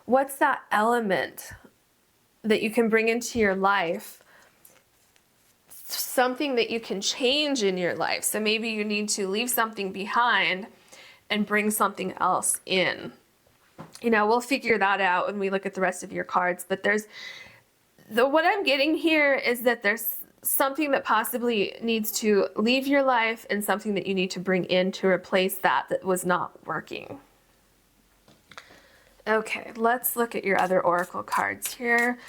what's that element that you can bring into your life? Something that you can change in your life. So maybe you need to leave something behind and bring something else in. We'll figure that out when we look at the rest of your cards, but what I'm getting here is that there's something that possibly needs to leave your life and something that you need to bring in to replace that was not working. Okay, let's look at your other oracle cards here.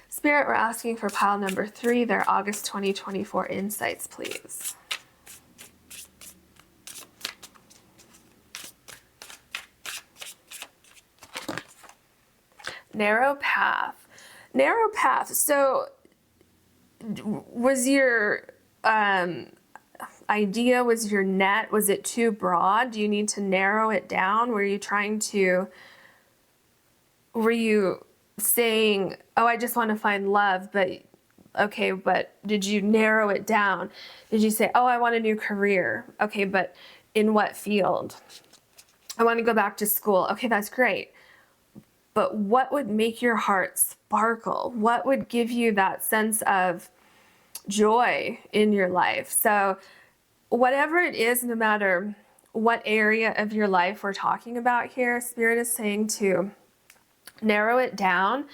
Spirit, we're asking for pile number 3, their August 2024 insights, please. Narrow path. Narrow path. So was your idea, was your net, was it too broad? Do you need to narrow it down? Were you saying, oh, I just want to find love, but okay, but did you narrow it down? Did you say, oh, I want a new career? Okay, but in what field? I want to go back to school. Okay, that's great. But what would make your heart sparkle? What would give you that sense of joy in your life? So whatever it is, no matter what area of your life we're talking about here, Spirit is saying to narrow it down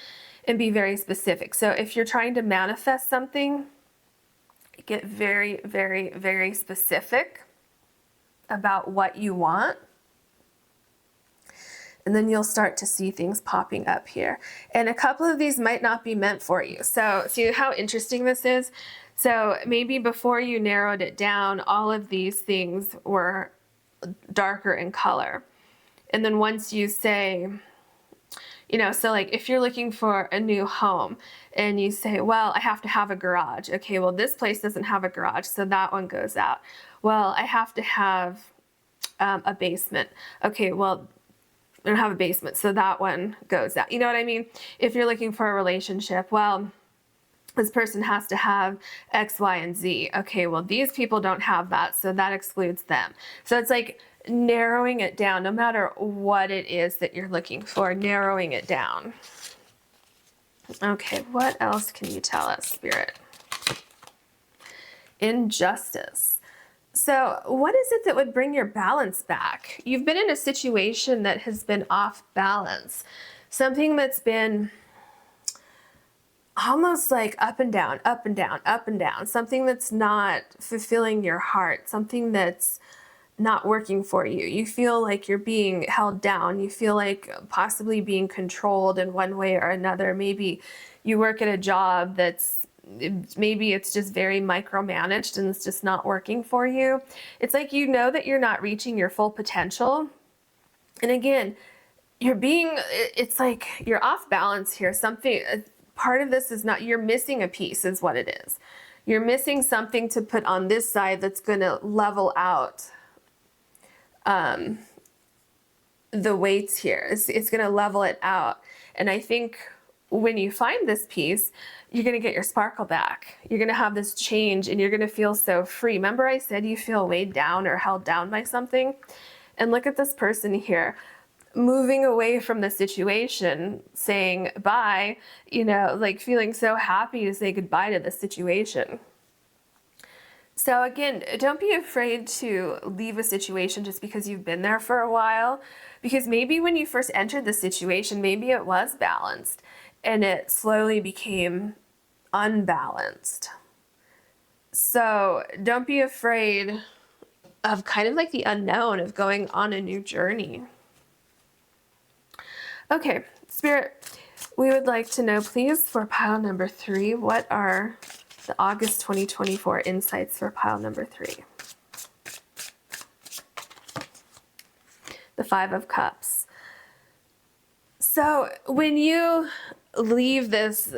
and be very specific. So if you're trying to manifest something, get very, very, very specific about what you want. And then you'll start to see things popping up here. And a couple of these might not be meant for you. So see how interesting this is? So maybe before you narrowed it down, all of these things were darker in color. And then once you say, so like if you're looking for a new home and you say, well, I have to have a garage. Okay, well, this place doesn't have a garage, so that one goes out. Well, I have to have a basement. Okay, well, I don't have a basement, so that one goes out. You know what I mean? If you're looking for a relationship, well, this person has to have X, Y, and Z. Okay, well, these people don't have that, so that excludes them. So it's like narrowing it down, no matter what it is that you're looking for, narrowing it down. Okay, what else can you tell us, Spirit? Injustice. So what is it that would bring your balance back? You've been in a situation that has been off balance, something that's been almost like up and down, up and down, up and down, something that's not fulfilling your heart, something that's not working for you. You feel like you're being held down. You feel like possibly being controlled in one way or another. Maybe you work at a job maybe it's just very micromanaged and it's just not working for you. It's like that you're not reaching your full potential. And again, it's like you're off balance here. Part of this is you're missing a piece is what it is. You're missing something to put on this side that's going to level out the weights here. It's going to level it out. And I think when you find this piece, you're going to get your sparkle back. You're going to have this change and you're going to feel so free. Remember I said you feel weighed down or held down by something? And look at this person here, moving away from the situation, saying bye, like feeling so happy to say goodbye to the situation. So again, don't be afraid to leave a situation just because you've been there for a while, because maybe when you first entered the situation, maybe it was balanced and it slowly became unbalanced. So don't be afraid of kind of like the unknown, of going on a new journey. Okay, Spirit, we would like to know, please, for pile number 3, what are the August 2024 insights for pile number 3? The 5 of Cups. So when you leave this,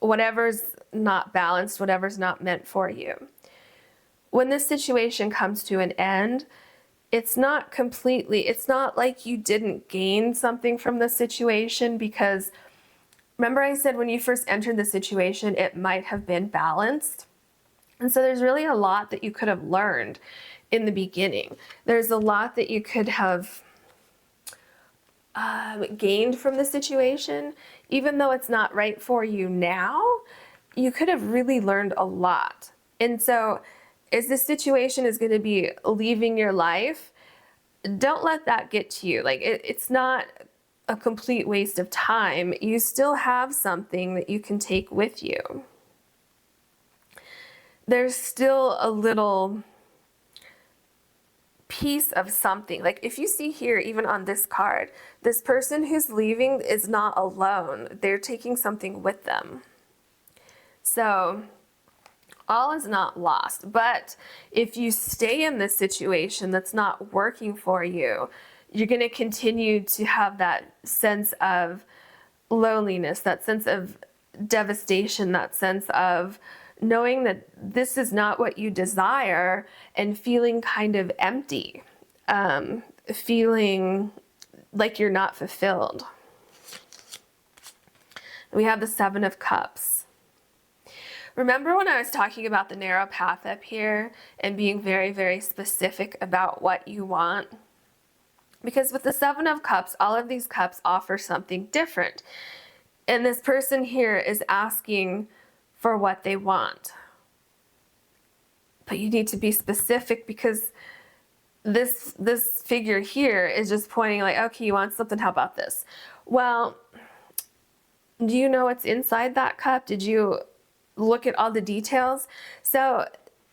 whatever's not balanced, whatever's not meant for you, when this situation comes to an end, it's not like you didn't gain something from the situation, because remember I said when you first entered the situation, it might have been balanced. And so there's really a lot that you could have learned in the beginning. There's a lot that you could have gained from the situation. Even though it's not right for you now, you could have really learned a lot. And so as this situation is going to be leaving your life, don't let that get to you. Like it's not a complete waste of time. You still have something that you can take with you. There's still a little piece of something. Like if you see here, even on this card, this person who's leaving is not alone. They're taking something with them. So all is not lost. But if you stay in this situation that's not working for you, you're going to continue to have that sense of loneliness, that sense of devastation, that sense of knowing that this is not what you desire and feeling kind of empty, feeling like you're not fulfilled. We have the Seven of Cups. Remember when I was talking about the narrow path up here and being very, very specific about what you want? Because with the Seven of Cups, all of these cups offer something different. And this person here is asking for what they want. But you need to be specific, because this figure here is just pointing like, okay, you want something, how about this? Well, do you know what's inside that cup? Did you look at all the details? So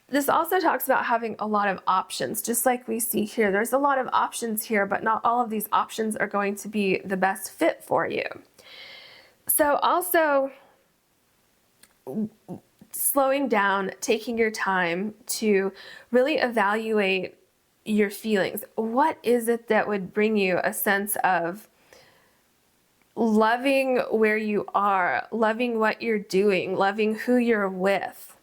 this also talks about having a lot of options, just like we see here. There's a lot of options here, but not all of these options are going to be the best fit for you. So also slowing down, taking your time to really evaluate your feelings. What is it that would bring you a sense of loving where you are, loving what you're doing, loving who you're with?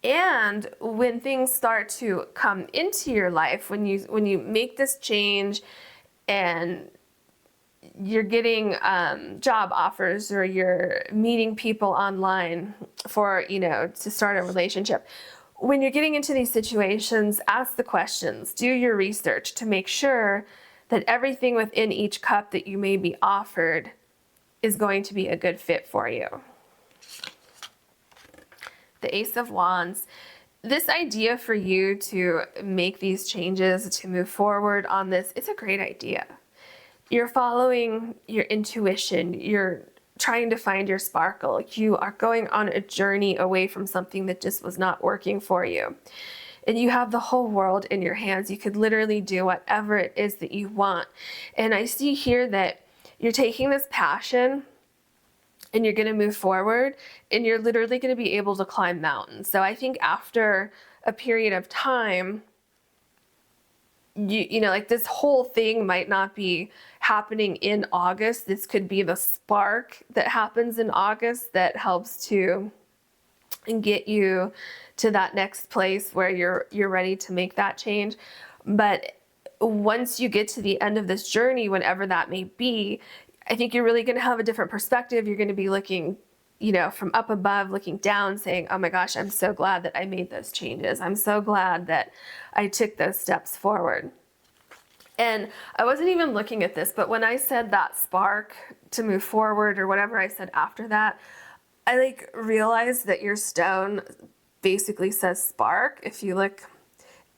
And when things start to come into your life, when you make this change and you're getting job offers, or you're meeting people online for, to start a relationship, when you're getting into these situations, ask the questions, do your research to make sure that everything within each cup that you may be offered is going to be a good fit for you. The Ace of Wands. This idea for you to make these changes, to move forward on this, it's a great idea. You're following your intuition. You're trying to find your sparkle. You are going on a journey away from something that just was not working for you. And you have the whole world in your hands. You could literally do whatever it is that you want. And I see here that you're taking this passion and you're going to move forward, and you're literally going to be able to climb mountains. So I think after a period of time, you know, like this whole thing might not be happening in August. This could be the spark that happens in August that helps to get you to that next place where you're ready to make that change. But once you get to the end of this journey, whenever that may be, I think you're really going to have a different perspective. You're going to be looking, from up above, looking down, saying, oh my gosh, I'm so glad that I made those changes. I'm so glad that I took those steps forward. And I wasn't even looking at this, but when I said that spark to move forward, or whatever I said after that, I realized that your stone basically says spark if you look,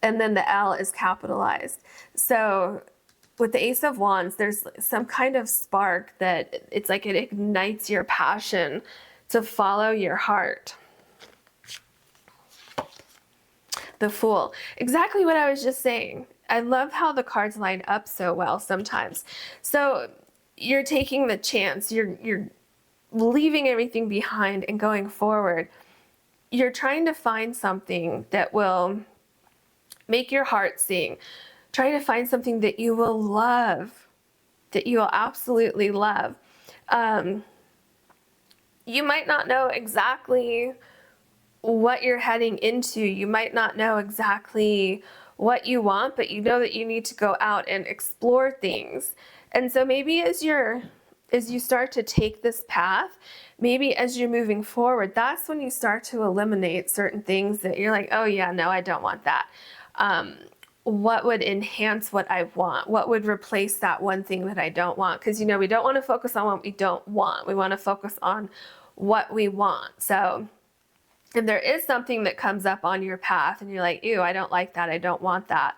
and then the L is capitalized. So with the Ace of Wands, there's some kind of spark that it's like it ignites your passion to follow your heart. The Fool. Exactly what I was just saying. I love how the cards line up so well sometimes. So you're taking the chance. You're leaving everything behind and going forward. You're trying to find something that will make your heart sing. Trying to find something that you will love, that you will absolutely love. You might not know exactly what you're heading into. You might not know exactly what you want, but you know that you need to go out and explore things. And so maybe as you start to take this path, maybe as you're moving forward, that's when you start to eliminate certain things that you're like, oh yeah, no, I don't want that. What would enhance what I want? What would replace that one thing that I don't want? Because, we don't want to focus on what we don't want. We want to focus on what we want. So if there is something that comes up on your path and you're like, ew, I don't like that, I don't want that.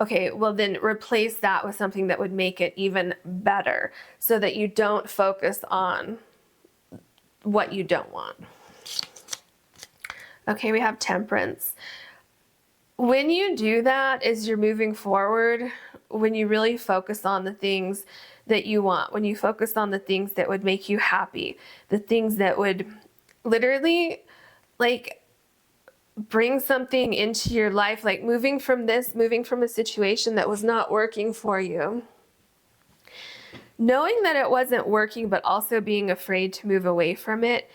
Okay, well then replace that with something that would make it even better, so that you don't focus on what you don't want. Okay, we have Temperance. When you do that, as you're moving forward, when you really focus on the things that you want, when you focus on the things that would make you happy, the things that would literally bring something into your life, moving from a situation that was not working for you, knowing that it wasn't working, but also being afraid to move away from it,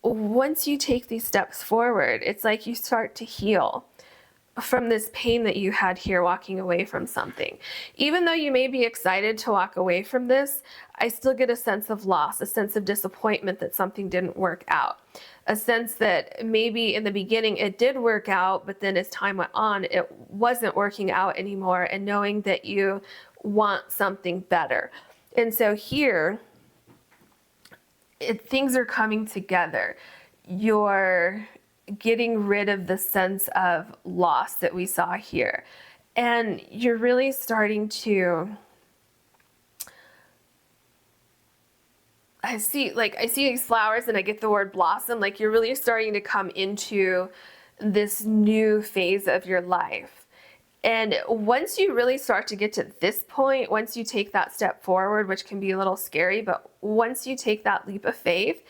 once you take these steps forward, it's like you start to heal from this pain that you had here walking away from something. Even though you may be excited to walk away from this, I still get a sense of loss, a sense of disappointment that something didn't work out, a sense that maybe in the beginning it did work out, but then as time went on, it wasn't working out anymore, and knowing that you want something better. And so here, things are coming together. You're getting rid of the sense of loss that we saw here. And you're really starting to, I see these flowers and I get the word blossom, like you're really starting to come into this new phase of your life. And once you really start to get to this point, once you take that step forward, which can be a little scary, but once you take that leap of faith,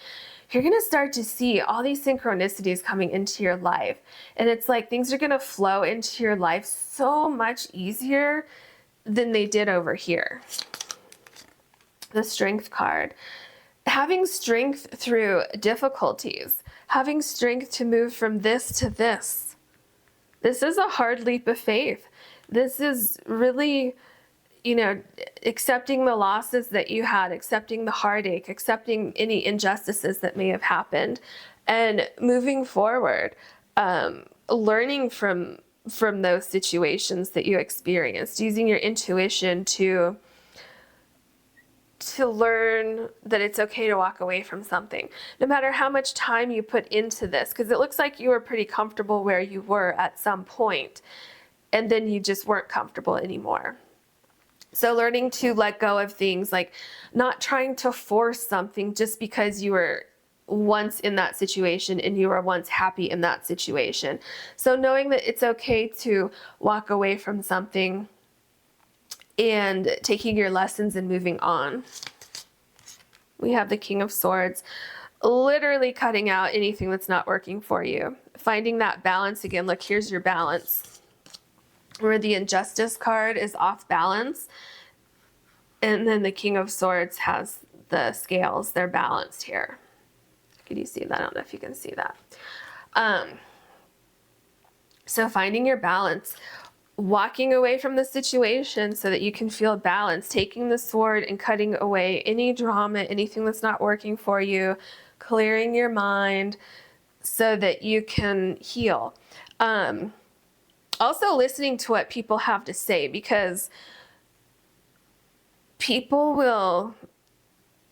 you're going to start to see all these synchronicities coming into your life. And it's like things are going to flow into your life so much easier than they did over here. The Strength card. Having strength through difficulties. Having strength to move from this to this. This is a hard leap of faith. This is really, accepting the losses that you had, accepting the heartache, accepting any injustices that may have happened, and moving forward, learning from those situations that you experienced, using your intuition to learn that it's okay to walk away from something, no matter how much time you put into this, because it looks like you were pretty comfortable where you were at some point, and then you just weren't comfortable anymore. So learning to let go of things, like not trying to force something just because you were once in that situation and you were once happy in that situation. So knowing that it's okay to walk away from something and taking your lessons and moving on. We have the King of Swords, literally cutting out anything that's not working for you. Finding that balance again. Look, here's your balance. Where the Injustice card is off balance, and then the King of Swords has the scales. They're balanced here. Can you see that? I don't know if you can see that. So finding your balance, walking away from the situation so that you can feel balance, taking the sword and cutting away any drama, anything that's not working for you, clearing your mind so that you can heal. Also listening to what people have to say, because people will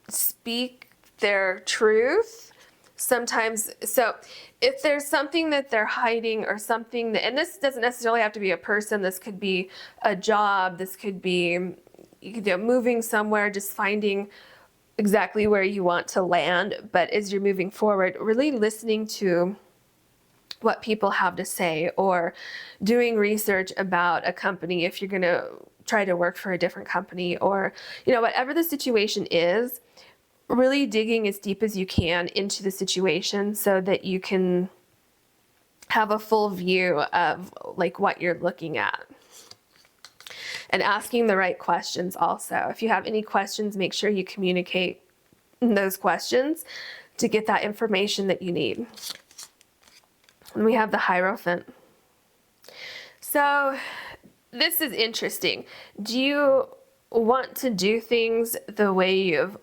speak their truth sometimes. So if there's something that they're hiding or something that, and this doesn't necessarily have to be a person, this could be a job, this could be moving somewhere, just finding exactly where you want to land. But as you're moving forward, really listening to what people have to say, or doing research about a company if you're going to try to work for a different company, or whatever the situation is, really digging as deep as you can into the situation so that you can have a full view of like what you're looking at. And asking the right questions also. If you have any questions, make sure you communicate those questions to get that information that you need. And we have the Hierophant. So this is interesting. Do you want to do things the way you've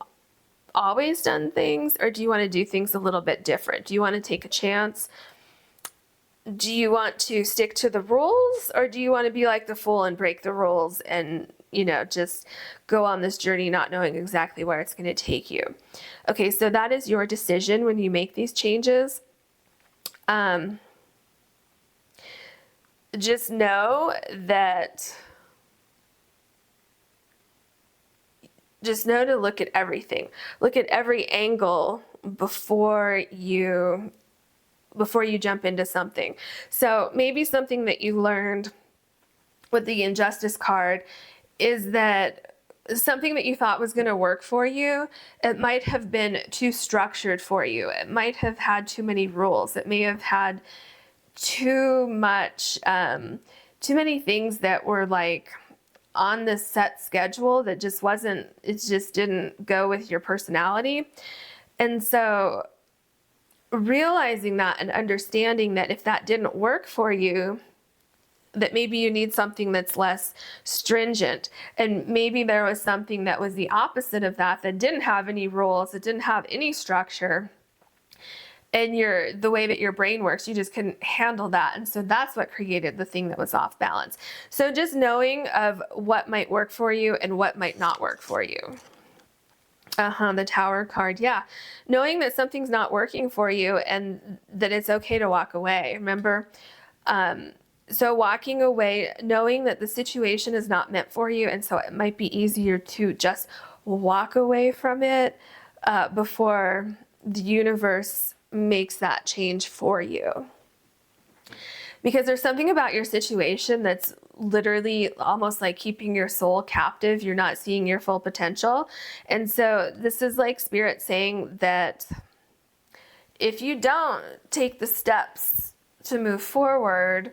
always done things, or do you want to do things a little bit different? Do you want to take a chance? Do you want to stick to the rules, or do you want to be like the Fool and break the rules and, just go on this journey not knowing exactly where it's going to take you? Okay, so that is your decision when you make these changes. Just know to look at everything. Look at every angle before you jump into something. So maybe something that you learned with the Injustice card is that something that you thought was going to work for you, it might have been too structured for you. It might have had too many rules. It may have had too many things that were like on this set schedule that just wasn't, it just didn't go with your personality. And so realizing that and understanding that if that didn't work for you, that maybe you need something that's less stringent. And maybe there was something that was the opposite of that, that didn't have any rules, that didn't have any structure. And the way that your brain works, you just couldn't handle that. And so that's what created the thing that was off balance. So just knowing of what might work for you and what might not work for you. The Tower card. Yeah. Knowing that something's not working for you and that it's okay to walk away. Remember, so walking away, knowing that the situation is not meant for you. And so it might be easier to just walk away from it before the universe makes that change for you. Because there's something about your situation that's literally almost like keeping your soul captive. You're not seeing your full potential. And so this is like Spirit saying that if you don't take the steps to move forward,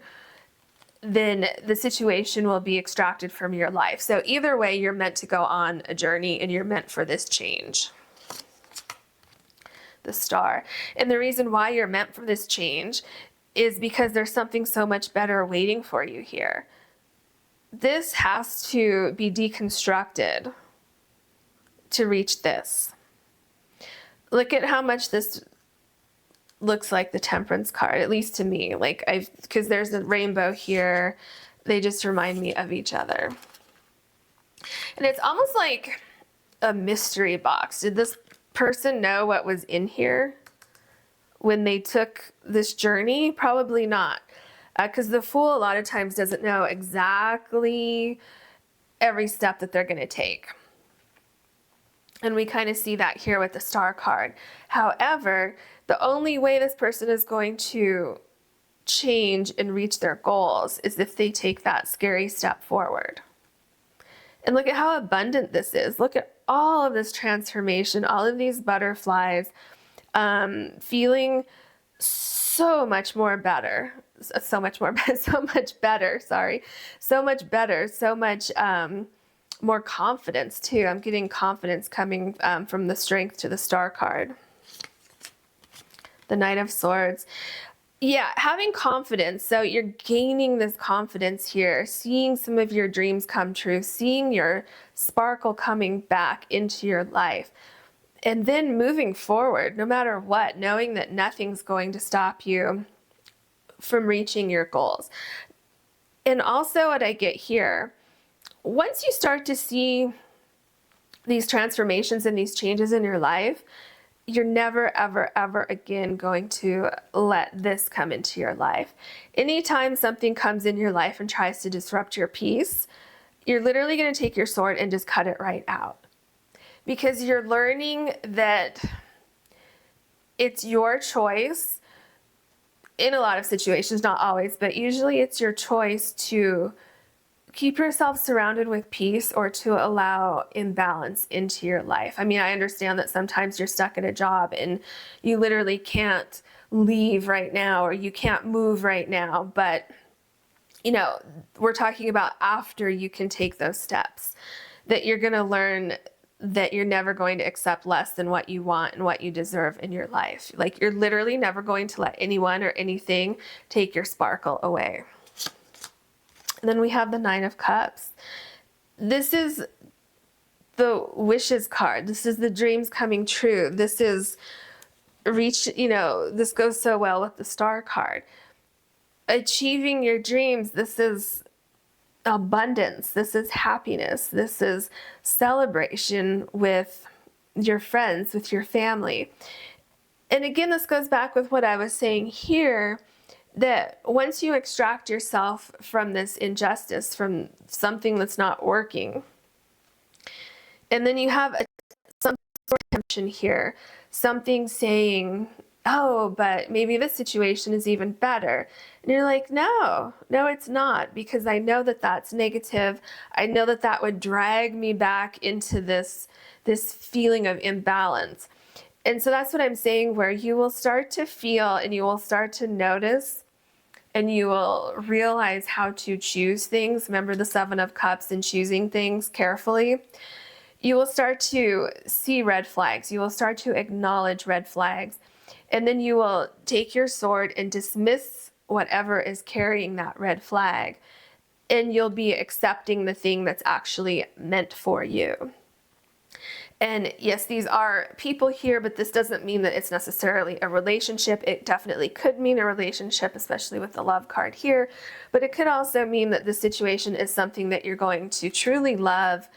then the situation will be extracted from your life. So either way, you're meant to go on a journey and you're meant for this change. The Star. And the reason why you're meant for this change is because there's something so much better waiting for you here. This has to be deconstructed to reach this. Look at how much this looks like the Temperance card, at least to me. Like because there's a rainbow here. They just remind me of each other. And it's almost like a mystery box. Did this person know what was in here when they took this journey? Probably not. Because the Fool a lot of times doesn't know exactly every step that they're going to take. And we kind of see that here with the Star card. However, the only way this person is going to change and reach their goals is if they take that scary step forward. And look at how abundant this is. Look at all of this transformation, all of these butterflies, feeling so much more better, so much better, so much more confidence too. I'm getting confidence coming from the Strength to the Star card. The Knight of Swords. Yeah, having confidence. So you're gaining this confidence here, seeing some of your dreams come true, seeing your sparkle coming back into your life. And then moving forward, no matter what, knowing that nothing's going to stop you from reaching your goals. And also what I get here, once you start to see these transformations and these changes in your life, you're never, ever, ever again going to let this come into your life. Anytime something comes in your life and tries to disrupt your peace, you're literally going to take your sword and just cut it right out. Because you're learning that it's your choice in a lot of situations, not always, but usually it's your choice to keep yourself surrounded with peace or to allow imbalance into your life. I mean, I understand that sometimes you're stuck at a job and you literally can't leave right now or you can't move right now, but you know, we're talking about after you can take those steps, that you're going to learn that you're never going to accept less than what you want and what you deserve in your life. Like you're literally never going to let anyone or anything take your sparkle away. And then we have the Nine of Cups. This is the wishes card. This is the dreams coming true. This is this goes so well with the Star card. Achieving your dreams. This is abundance. This is happiness. This is celebration with your friends, with your family. And again, this goes back with what I was saying here, that once you extract yourself from this injustice, from something that's not working, and then you have some sort of tension here, something saying, oh, but maybe this situation is even better. And you're like, no, it's not, because I know that that's negative. I know that that would drag me back into this feeling of imbalance. And so that's what I'm saying, where you will start to feel and you will start to notice and you will realize how to choose things. Remember the Seven of Cups and choosing things carefully. You will start to see red flags. You will start to acknowledge red flags. And then you will take your sword and dismiss whatever is carrying that red flag. And you'll be accepting the thing that's actually meant for you. And yes, these are people here, but this doesn't mean that it's necessarily a relationship. It definitely could mean a relationship, especially with the love card here. But it could also mean that the situation is something that you're going to truly love,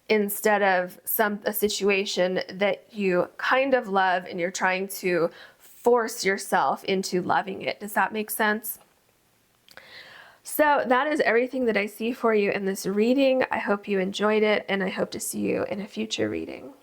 instead of a situation that you kind of love and you're trying to force yourself into loving it. Does that make sense? So that is everything that I see for you in this reading. I hope you enjoyed it, and I hope to see you in a future reading.